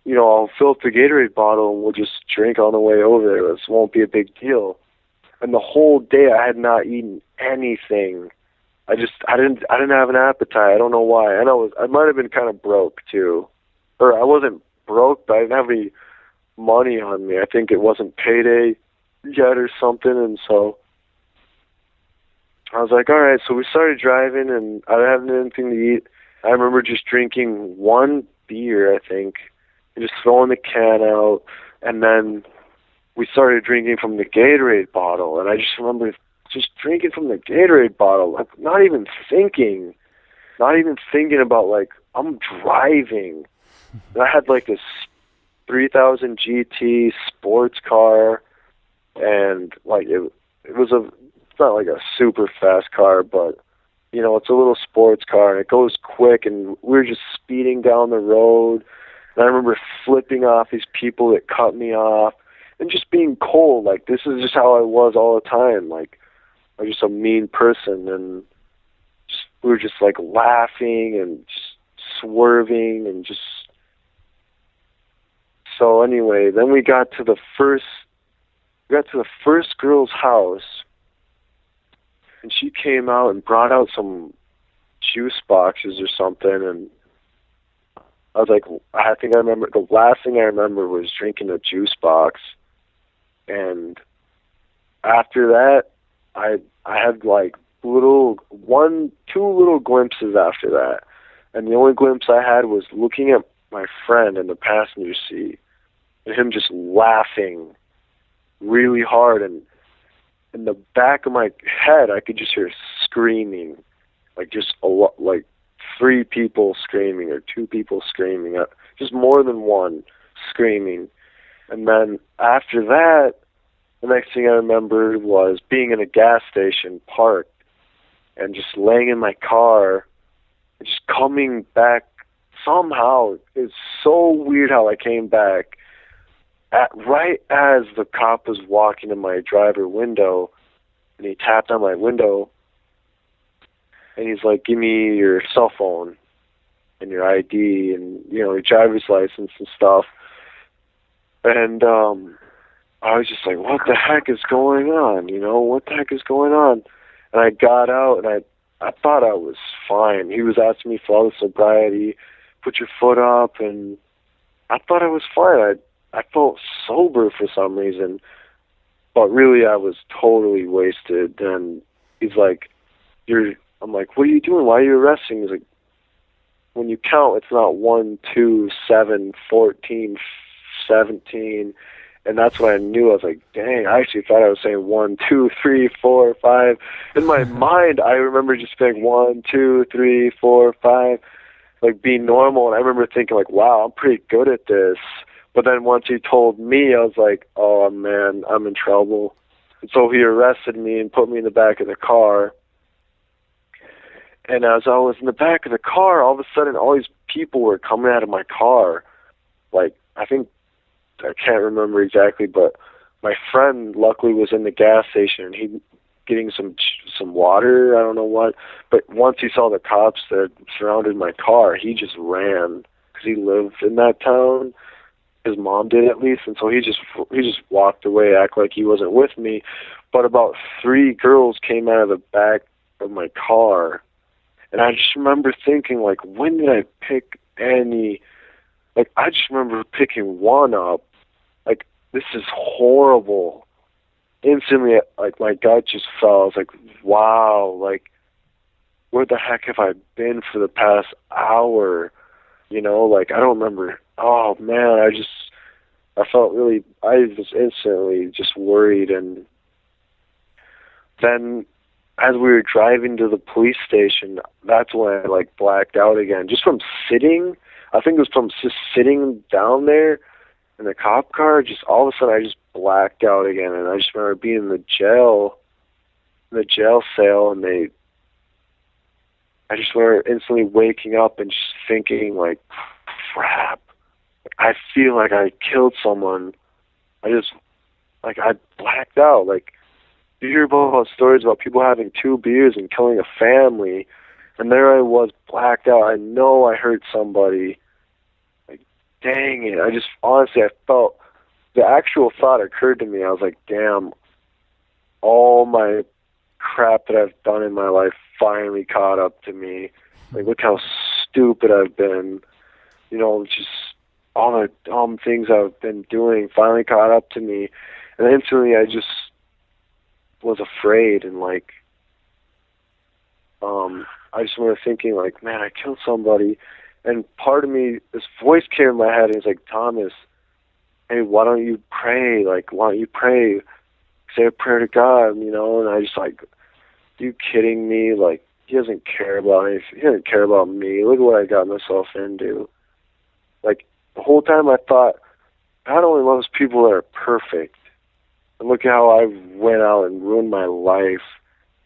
you know, I'll fill up the Gatorade bottle, and we'll just drink on the way over there. This won't be a big deal. And the whole day I had not eaten anything. I didn't have an appetite. I don't know why. I might have been kind of broke too. Or I wasn't broke, but I didn't have any money on me. I think it wasn't payday yet or something, and so I was like, all right. So we started driving, and I didn't have anything to eat. I remember just drinking one beer, I think, and just throwing the can out, and then we started drinking from the Gatorade bottle, and I just remember just drinking from the Gatorade bottle, like not even thinking about, like, I'm driving. And I had like this 3000 GT sports car, and like it's not like a super fast car, but you know, it's a little sports car, and it goes quick, and we were just speeding down the road, and I remember flipping off these people that cut me off, and just being cold. Like, this is just how I was all the time. Like, I was just a mean person, and we were just like laughing and just swerving, and just. So anyway, then we got to the first girl's house, and she came out and brought out some juice boxes or something, and I was like, I think I remember, the last thing I remember was drinking a juice box, and after that, I had like two little glimpses after that, and the only glimpse I had was looking at my friend in the passenger seat, and him just laughing really hard, and in the back of my head, I could just hear screaming, like just like 3 people screaming or 2 people screaming, just more than one screaming. And then after that, the next thing I remember was being in a gas station parked and just laying in my car and just coming back somehow. It's so weird how I came back. Right as the cop was walking to my driver window, and he tapped on my window, and he's like, give me your cell phone and your ID and, you know, your driver's license and stuff. And I was just like, what the heck is going on? You know, what the heck is going on? And I got out, and I thought I was fine. He was asking me for all the sobriety, put your foot up, and I thought I was fine. I felt sober for some reason, but really I was totally wasted. And he's like, I'm like, what are you doing? Why are you arresting? He's like, when you count, it's not 1, 2, 7, 14, 17. And that's when I knew. I was like, dang, I actually thought I was saying 1, 2, 3, 4, 5. In my mind, I remember just saying 1, 2, 3, 4, 5, like being normal. And I remember thinking like, wow, I'm pretty good at this. But then once he told me, I was like, oh, man, I'm in trouble. And so he arrested me and put me in the back of the car. And as I was in the back of the car, all of a sudden, all these people were coming out of my car. Like, I can't remember exactly, but my friend luckily was in the gas station, and he getting some water, I don't know what. But once he saw the cops that surrounded my car, he just ran, because he lived in that town. His mom did, at least, and so he just walked away, act like he wasn't with me. But about 3 girls came out of the back of my car, and I just remember thinking, like, when did I pick any? Like, I just remember picking one up. Like, this is horrible. Instantly, like, my gut just fell. I was like, wow, like, where the heck have I been for the past hour? You know, like, I don't remember. Oh, man, I felt really, I was instantly just worried. And then as we were driving to the police station, that's when I, like, blacked out again. Just from sitting, I think it was from just sitting down there in the cop car, just all of a sudden I just blacked out again. And I just remember being in the jail cell, and I just remember instantly waking up and just thinking, like, crap, I feel like I killed someone. I blacked out. Like, you hear about stories about people having 2 beers and killing a family, and there I was, blacked out. I know I hurt somebody. Like, dang it. I felt, the actual thought occurred to me. I was like, damn, all my crap that I've done in my life finally caught up to me. Like, look how stupid I've been. You know, just all the dumb things I've been doing finally caught up to me. And instantly I just was afraid, and like, I just remember thinking like, man, I killed somebody. And part of me, this voice came in my head, and it's like, Thomas, hey, why don't you pray? Like, why don't you pray? Say a prayer to God, you know? And I just like, are you kidding me? Like, he doesn't care about me. He doesn't care about me. Look at what I got myself into. Like, the whole time I thought, God only loves people that are perfect. And look at how I went out and ruined my life.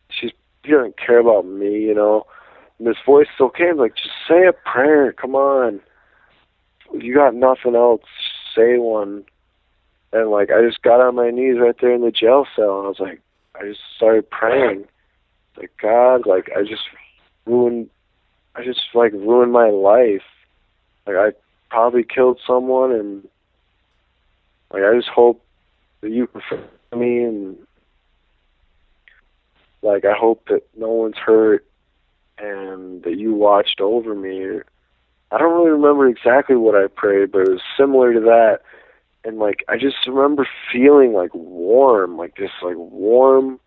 He doesn't care about me, you know? And this voice still came, like, just say a prayer. Come on. If you got nothing else, say one. And, like, I just got on my knees right there in the jail cell, and I was like, I just started praying. Like, God, like, I just ruined my life. Like, I probably killed someone, and, like, I just hope that you can forgive me, and, like, I hope that no one's hurt, and that you watched over me. I don't really remember exactly what I prayed, but it was similar to that. And, like, I just remember feeling, like, warm, like, this, like, warm,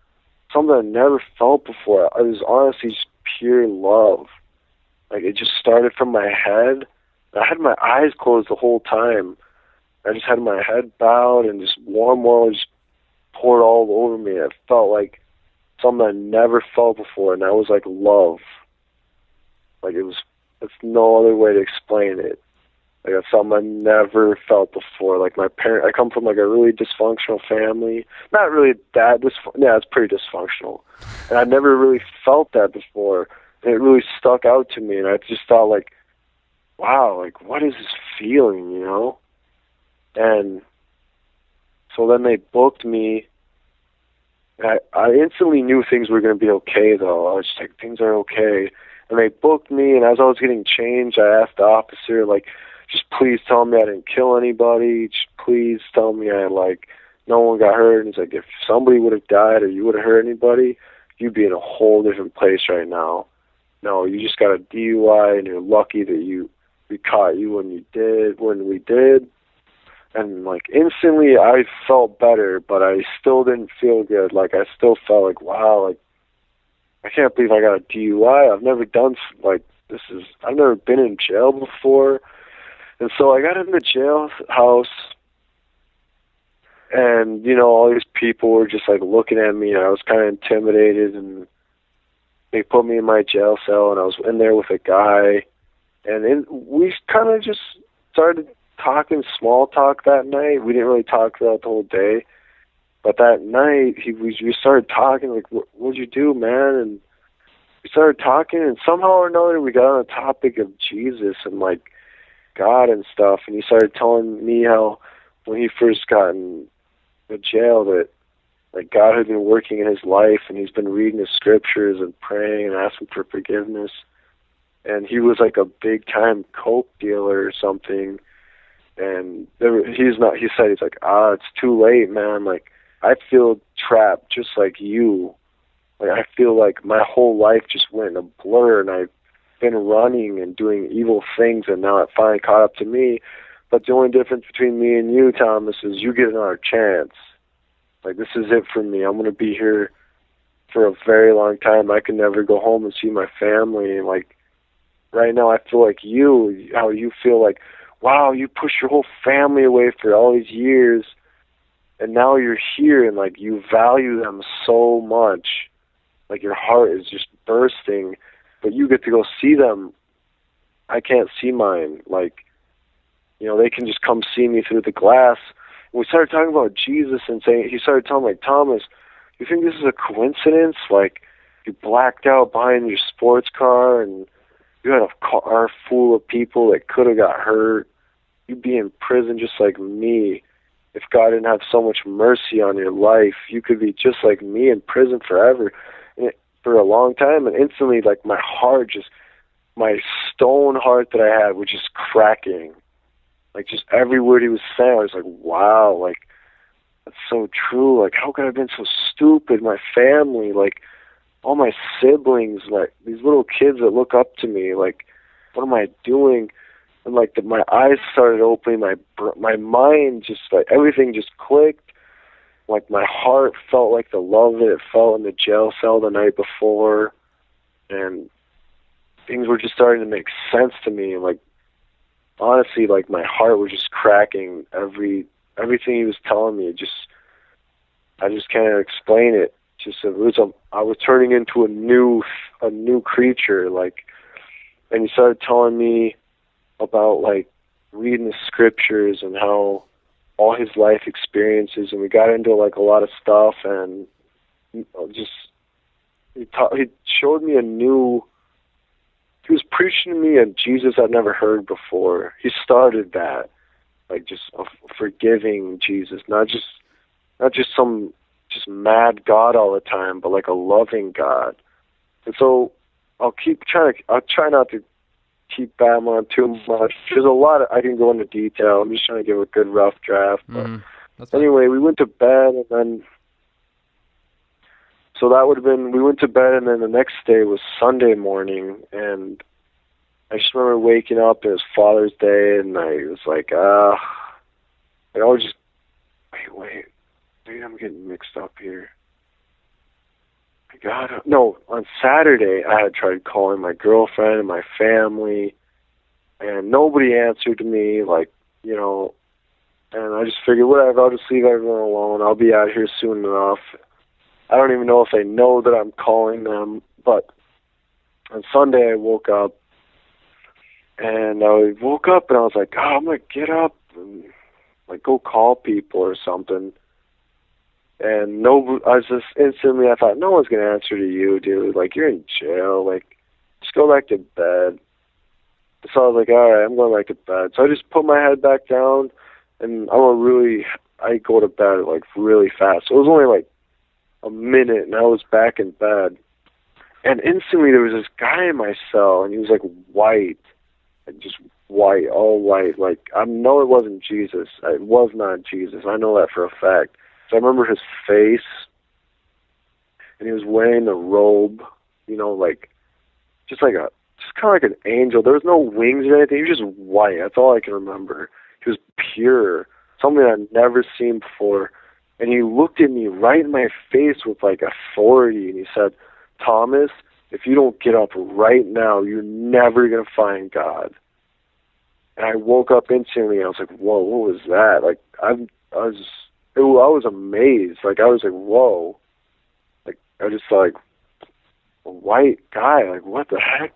something I never felt before. It was honestly just pure love. Like, it just started from my head. I had my eyes closed the whole time. I just had my head bowed, and just warm love just poured all over me. It felt like something I never felt before, and that was, like, love. Like, it's no other way to explain it. Like, that's something I never felt before. Like, I come from, like, a really dysfunctional family. Not really that yeah, it's pretty dysfunctional. And I never really felt that before. And it really stuck out to me, and I just thought, like, wow, like, what is this feeling, you know? And so then they booked me. I instantly knew things were going to be okay, though. I was just like, things are okay. And they booked me, and as I was getting changed, I asked the officer, like, just please tell me I didn't kill anybody. Just please tell me no one got hurt. And he's like, if somebody would have died or you would have hurt anybody, you'd be in a whole different place right now. No, you just got a DUI, and you're lucky that we caught you when we did. And, like, instantly I felt better, but I still didn't feel good. Like, I still felt like, wow, like, I can't believe I got a DUI. I've never done, like, I've never been in jail before. And so I got in the jailhouse, and, you know, all these people were just, like, looking at me, and I was kind of intimidated, and they put me in my jail cell, and I was in there with a guy, and we kind of just started talking small talk that night. We didn't really talk throughout the whole day, but that night, we started talking, like, what'd you do, man? And we started talking, and somehow or another, we got on the topic of Jesus and, like, God and stuff, and he started telling me how when he first got in the jail that, like, God had been working in his life, and he's been reading his scriptures and praying and asking for forgiveness, and he was, like, a big-time coke dealer or something, and he said, he's like, it's too late, man, like, I feel trapped just like you. Like, I feel like my whole life just went in a blur, and I've been running and doing evil things, and now it finally caught up to me. But the only difference between me and you, Thomas, is you get another chance. Like, this is it for me. I'm going to be here for a very long time. I can never go home and see my family. And, like, right now I feel like how you feel like, wow, you pushed your whole family away for all these years, and now you're here, and, like, you value them so much. Like, your heart is just bursting, but you get to go see them. I can't see mine. Like, you know, they can just come see me through the glass. And we started talking about Jesus, and he started telling me, like, Thomas, you think this is a coincidence? Like, you blacked out behind your sports car, and you had a car full of people that could have got hurt. You'd be in prison just like me. If God didn't have so much mercy on your life, you could be just like me in prison forever. For a long time, and instantly, like, my stone heart that I had was just cracking. Like, just every word he was saying, I was like, wow, like, that's so true. Like, how could I have been so stupid? My family, like, all my siblings, like, these little kids that look up to me, like, what am I doing? and like my eyes started opening, my mind just like everything just clicked. Like my heart felt like the love that it felt in the jail cell the night before, and things were just starting to make sense to me. Like honestly, like my heart was just cracking. Everything he was telling me, I just can't explain it. I was turning into a new creature. Like, and he started telling me about like reading the scriptures and how all his life experiences, and we got into like a lot of stuff, and just he showed me he was preaching to me a Jesus I'd never heard before. He started that, like just a forgiving Jesus, not just some just mad God all the time, but like a loving God. And so I'll try not to keep babbling too much. There's a lot I can go into detail. I'm just trying to give a good rough draft. But anyway, we went to bed, and then so that would have been, we went to bed, and then the next day was Sunday morning, and I just remember waking up, it was Father's Day, and I was like, I was just, wait, maybe I'm getting mixed up here. On Saturday, I had tried calling my girlfriend and my family, and nobody answered me, like, you know, and I just figured, whatever, I'll just leave everyone alone. I'll be out here soon enough. I don't even know if they know that I'm calling them, but on Sunday I woke up, and I was like, oh, I'm going to get up and, like, go call people or something. And I thought, no one's going to answer to you, dude. Like, you're in jail. Like, just go back to bed. So I was like, all right, I'm going back to bed. So I just put my head back down, and I go to bed, like, really fast. So it was only, like, a minute, and I was back in bed. And instantly there was this guy in my cell, and he was, like, white. Like, just white, all white. Like, I know it wasn't Jesus. It was not Jesus. I know that for a fact. So I remember his face, and he was wearing a robe, you know, like, just kind of like an angel. There was no wings or anything. He was just white. That's all I can remember. He was pure, something I'd never seen before. And he looked at me right in my face with, like, authority, and he said, Thomas, if you don't get up right now, you're never going to find God. And I woke up instantly, and I was like, whoa, what was that? Like, I was amazed. Like, I was like, whoa. Like, I just thought, like, a white guy, like, what the heck?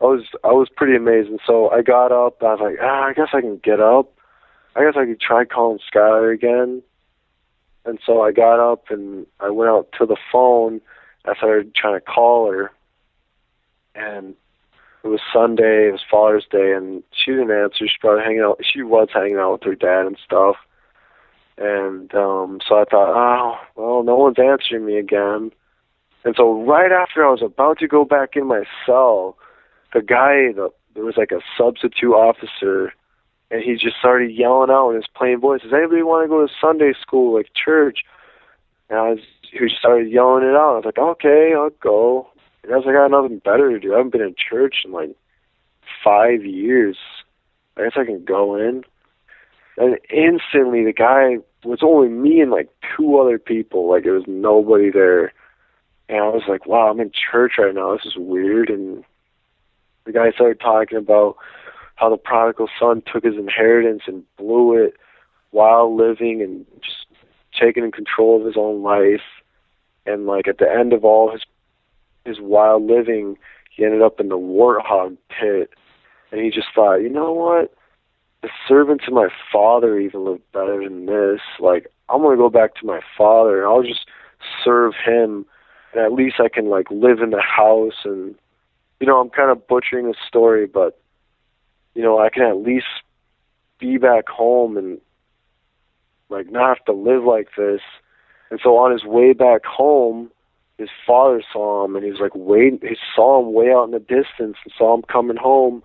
I was pretty amazed. And so I got up, I was like, I guess I can get up. I guess I could try calling Skylar again. And so I got up, and I went out to the phone. I started trying to call her. And it was Sunday, it was Father's Day, and she didn't answer. She was hanging out with her dad and stuff. And so I thought, well, no one's answering me again. And so right after I was about to go back in my cell, there was like a substitute officer, and he just started yelling out in his plain voice, does anybody want to go to Sunday school, like church? And he started yelling it out. I was like, okay, I'll go. And I was like, I got nothing better to do. I haven't been in church in like 5 years. I guess I can go in. And instantly, the guy was only me and like 2 other people. Like, there was nobody there. And I was like, wow, I'm in church right now. This is weird. And the guy started talking about how the prodigal son took his inheritance and blew it while living and just taking control of his own life. And like at the end of all his wild living, he ended up in the warthog pit. And he just thought, you know what? The servants of my father even live better than this. Like, I'm going to go back to my father, and I'll just serve him, and at least I can, like, live in the house. And, you know, I'm kind of butchering the story, but, you know, I can at least be back home and, like, not have to live like this. And so on his way back home, his father saw him, and he was, like, he saw him way out in the distance and saw him coming home.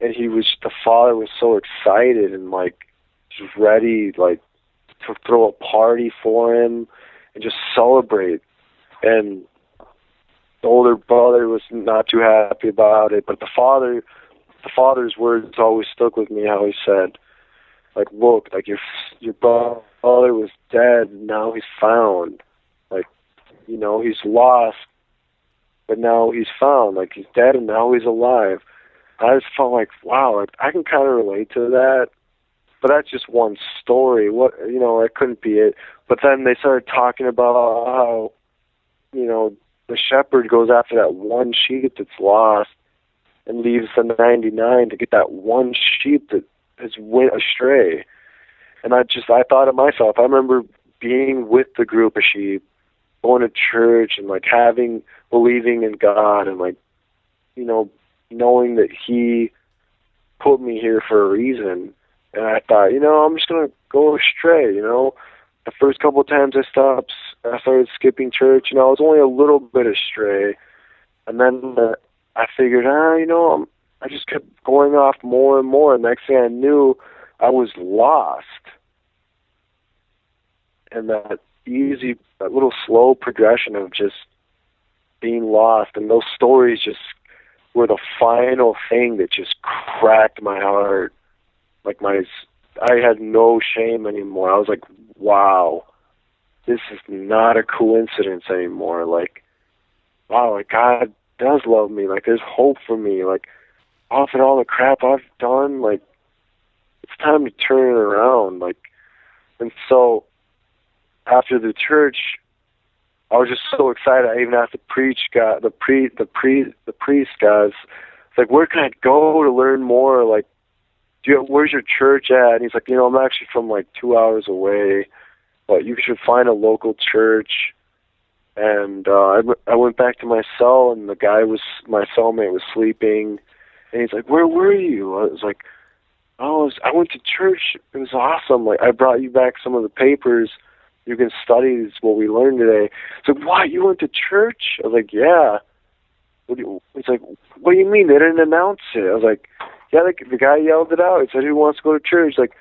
And the father was so excited and, like, just ready, like, to throw a party for him and just celebrate. And the older brother was not too happy about it, but the father the Father's words always stuck with me. How he said, like, look, like your brother was dead, now he's found. Like, you know, he's lost, but now he's found. Like, he's dead and now he's alive. I just felt like, wow, like, I can kind of relate to that. But that's just one story. What, you know, that couldn't be it. But then they started talking about how, you know, the shepherd goes after that one sheep that's lost and leaves the 99 to get that one sheep that has went astray. And I thought of myself. I remember being with the group of sheep, going to church and like believing in God and like, you know, knowing that he put me here for a reason. And I thought, you know, I'm just going to go astray, you know. The first couple of times I started skipping church, you know, I was only a little bit astray. And then I figured, you know, I just kept going off more and more. And next thing I knew, I was lost. And that little slow progression of just being lost, and those stories just were the final thing that just cracked my heart. Like I had no shame anymore. I was like, wow, this is not a coincidence anymore. Like, wow, like God does love me. Like, there's hope for me. Like, after all the crap I've done, like, it's time to turn it around. Like, and so after the church, I was just so excited. I even had to preach the priest guys. It's like, where can I go to learn more? Like, where's your church at? And he's like, you know, I'm actually from like 2 hours away, but you should find a local church. And I went back to my cell, and my cellmate was sleeping, and he's like, where were you? I was like, I went to church. It was awesome. Like, I brought you back some of the papers. You can study what we learned today. He's like, what? You went to church? I was like, yeah. He's like, what do you mean? They didn't announce it. I was like, yeah, the guy yelled it out. He said, who wants to go to church? Like,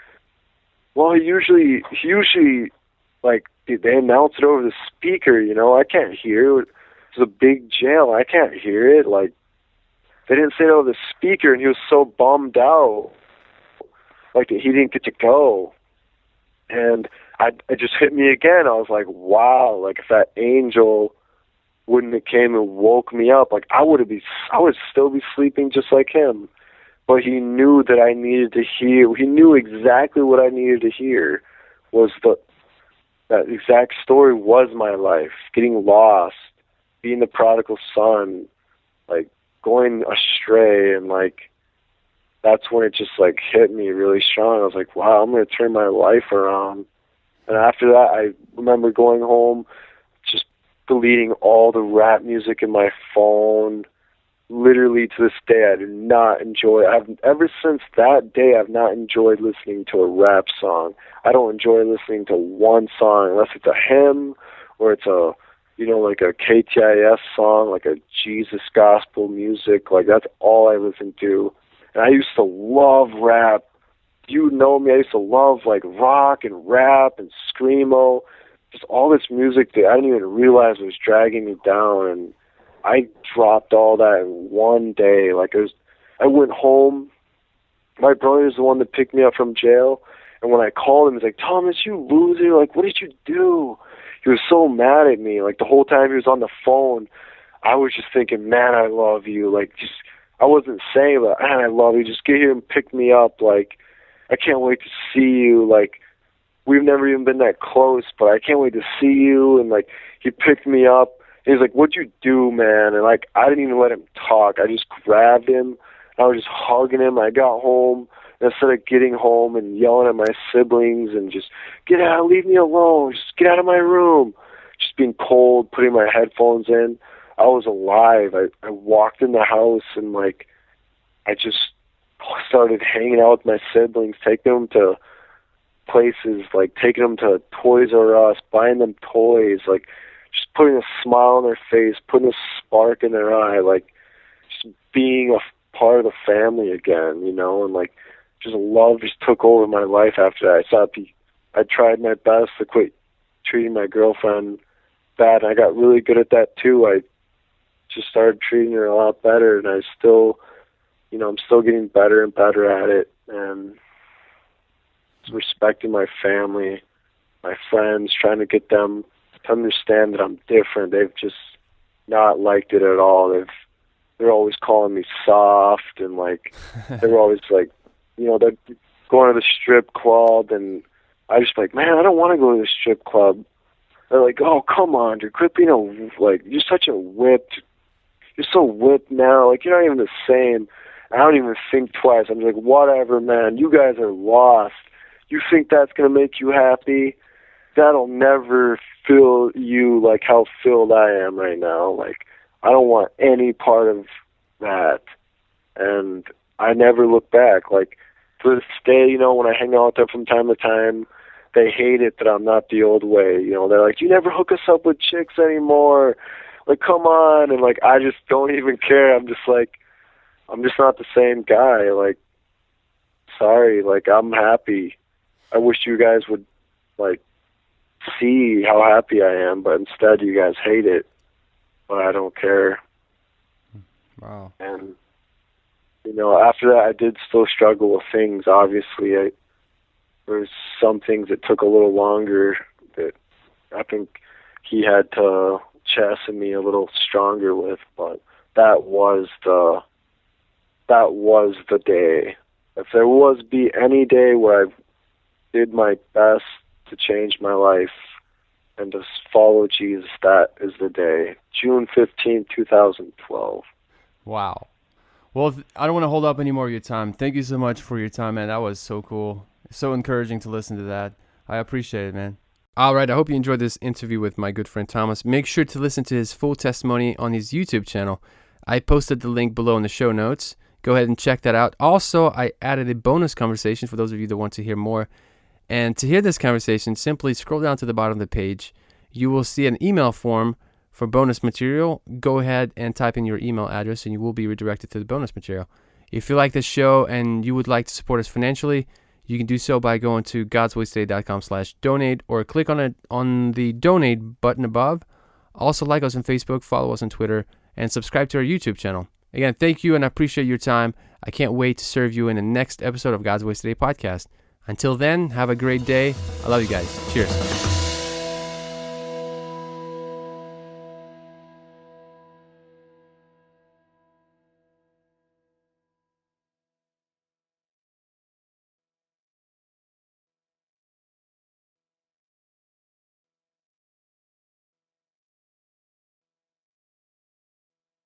well, he usually, like, they announce it over the speaker, you know. I can't hear. It's a big jail. I can't hear it. Like, they didn't say it over the speaker, and he was so bummed out, like, that he didn't get to go. And it just hit me again. I was like, wow, like, if that angel wouldn't have came and woke me up, like, I would still be sleeping just like him. But he knew that I needed to hear. He knew exactly what I needed to hear. That exact story was my life. Getting lost, being the prodigal son, like going astray, and like that's when it just like hit me really strong. I was like, wow, I'm gonna turn my life around. And after that, I remember going home, just deleting all the rap music in my phone. Literally to this day, I do not enjoy. Ever since that day, I've not enjoyed listening to a rap song. I don't enjoy listening to one song unless it's a hymn or it's a, you know, like a KTIS song, like a Jesus gospel music. Like, that's all I listen to. And I used to love rap. You know me. I used to love like rock and rap and screamo, just all this music that I didn't even realize was dragging me down. And I dropped all that in one day. Like, I went home. My brother's the one that picked me up from jail. And when I called him, he's like, Thomas, you loser. Like, what did you do? He was so mad at me. Like, the whole time he was on the phone, I was just thinking, man, I love you. Like, just, I wasn't saying, but, man, I love you. Just get here and pick me up. Like, I can't wait to see you. Like, we've never even been that close, but I can't wait to see you. And, like, he picked me up. He's like, what'd you do, man? And, like, I didn't even let him talk. I just grabbed him. I was just hugging him. I got home. And instead of getting home and yelling at my siblings and just, get out, leave me alone, just get out of my room, just being cold, putting my headphones in, I was alive. I walked in the house and, like, I just started hanging out with my siblings, taking them to places, like taking them to Toys R Us, buying them toys, like, just putting a smile on their face, putting a spark in their eye, like, just being a part of the family again, you know, and, like, just love just took over my life after that. I tried my best to quit treating my girlfriend bad, and I got really good at that too. I just started treating her a lot better, and I still I'm still getting better and better at it, and respecting my family, my friends, trying to get them to understand that I'm different. They've just not liked it at all. They're always calling me soft, and like they're always like, they're going to the strip club, and I just like, man, I don't want to go to the strip club. They're like, oh, come on, you're quit being you're such a whipped. You're so whipped now. Like, you're not even the same. I don't even think twice. I'm like, whatever, man. You guys are lost. You think that's going to make you happy? That'll never fill you like how filled I am right now. Like, I don't want any part of that. And I never look back. Like, to this day, when I hang out with them from time to time, they hate it that I'm not the old way. They're like, you never hook us up with chicks anymore. Like, come on. And, like, I just don't even care. I'm just not the same guy. Like, sorry. Like, I'm happy. I wish you guys would, like, see how happy I am, but instead you guys hate it. But I don't care.
Wow.
And, after that, I did still struggle with things. Obviously, there's some things that took a little longer that I think he had to chasten me a little stronger with, but that was the day. If there be any day where I did my best to change my life and to follow Jesus, that is the day. June 15, 2012.
Wow. Well, I don't want to hold up any more of your time. Thank you so much for your time, man. That was so cool. So encouraging to listen to that. I appreciate it, man. All right, I hope you enjoyed this interview with my good friend Thomas. Make sure to listen to his full testimony on his YouTube channel. I posted the link below in the show notes. Go ahead and check that out. Also, I added a bonus conversation for those of you that want to hear more. And to hear this conversation, simply scroll down to the bottom of the page. You will see an email form for bonus material. Go ahead and type in your email address and you will be redirected to the bonus material. If you like this show and you would like to support us financially, you can do so by going to godswaystoday.com/donate or click on the donate button above. Also like us on Facebook, follow us on Twitter, and subscribe to our YouTube channel. Again, thank you and I appreciate your time. I can't wait to serve you in the next episode of God's Ways Today podcast. Until then, have a great day. I love you guys. Cheers.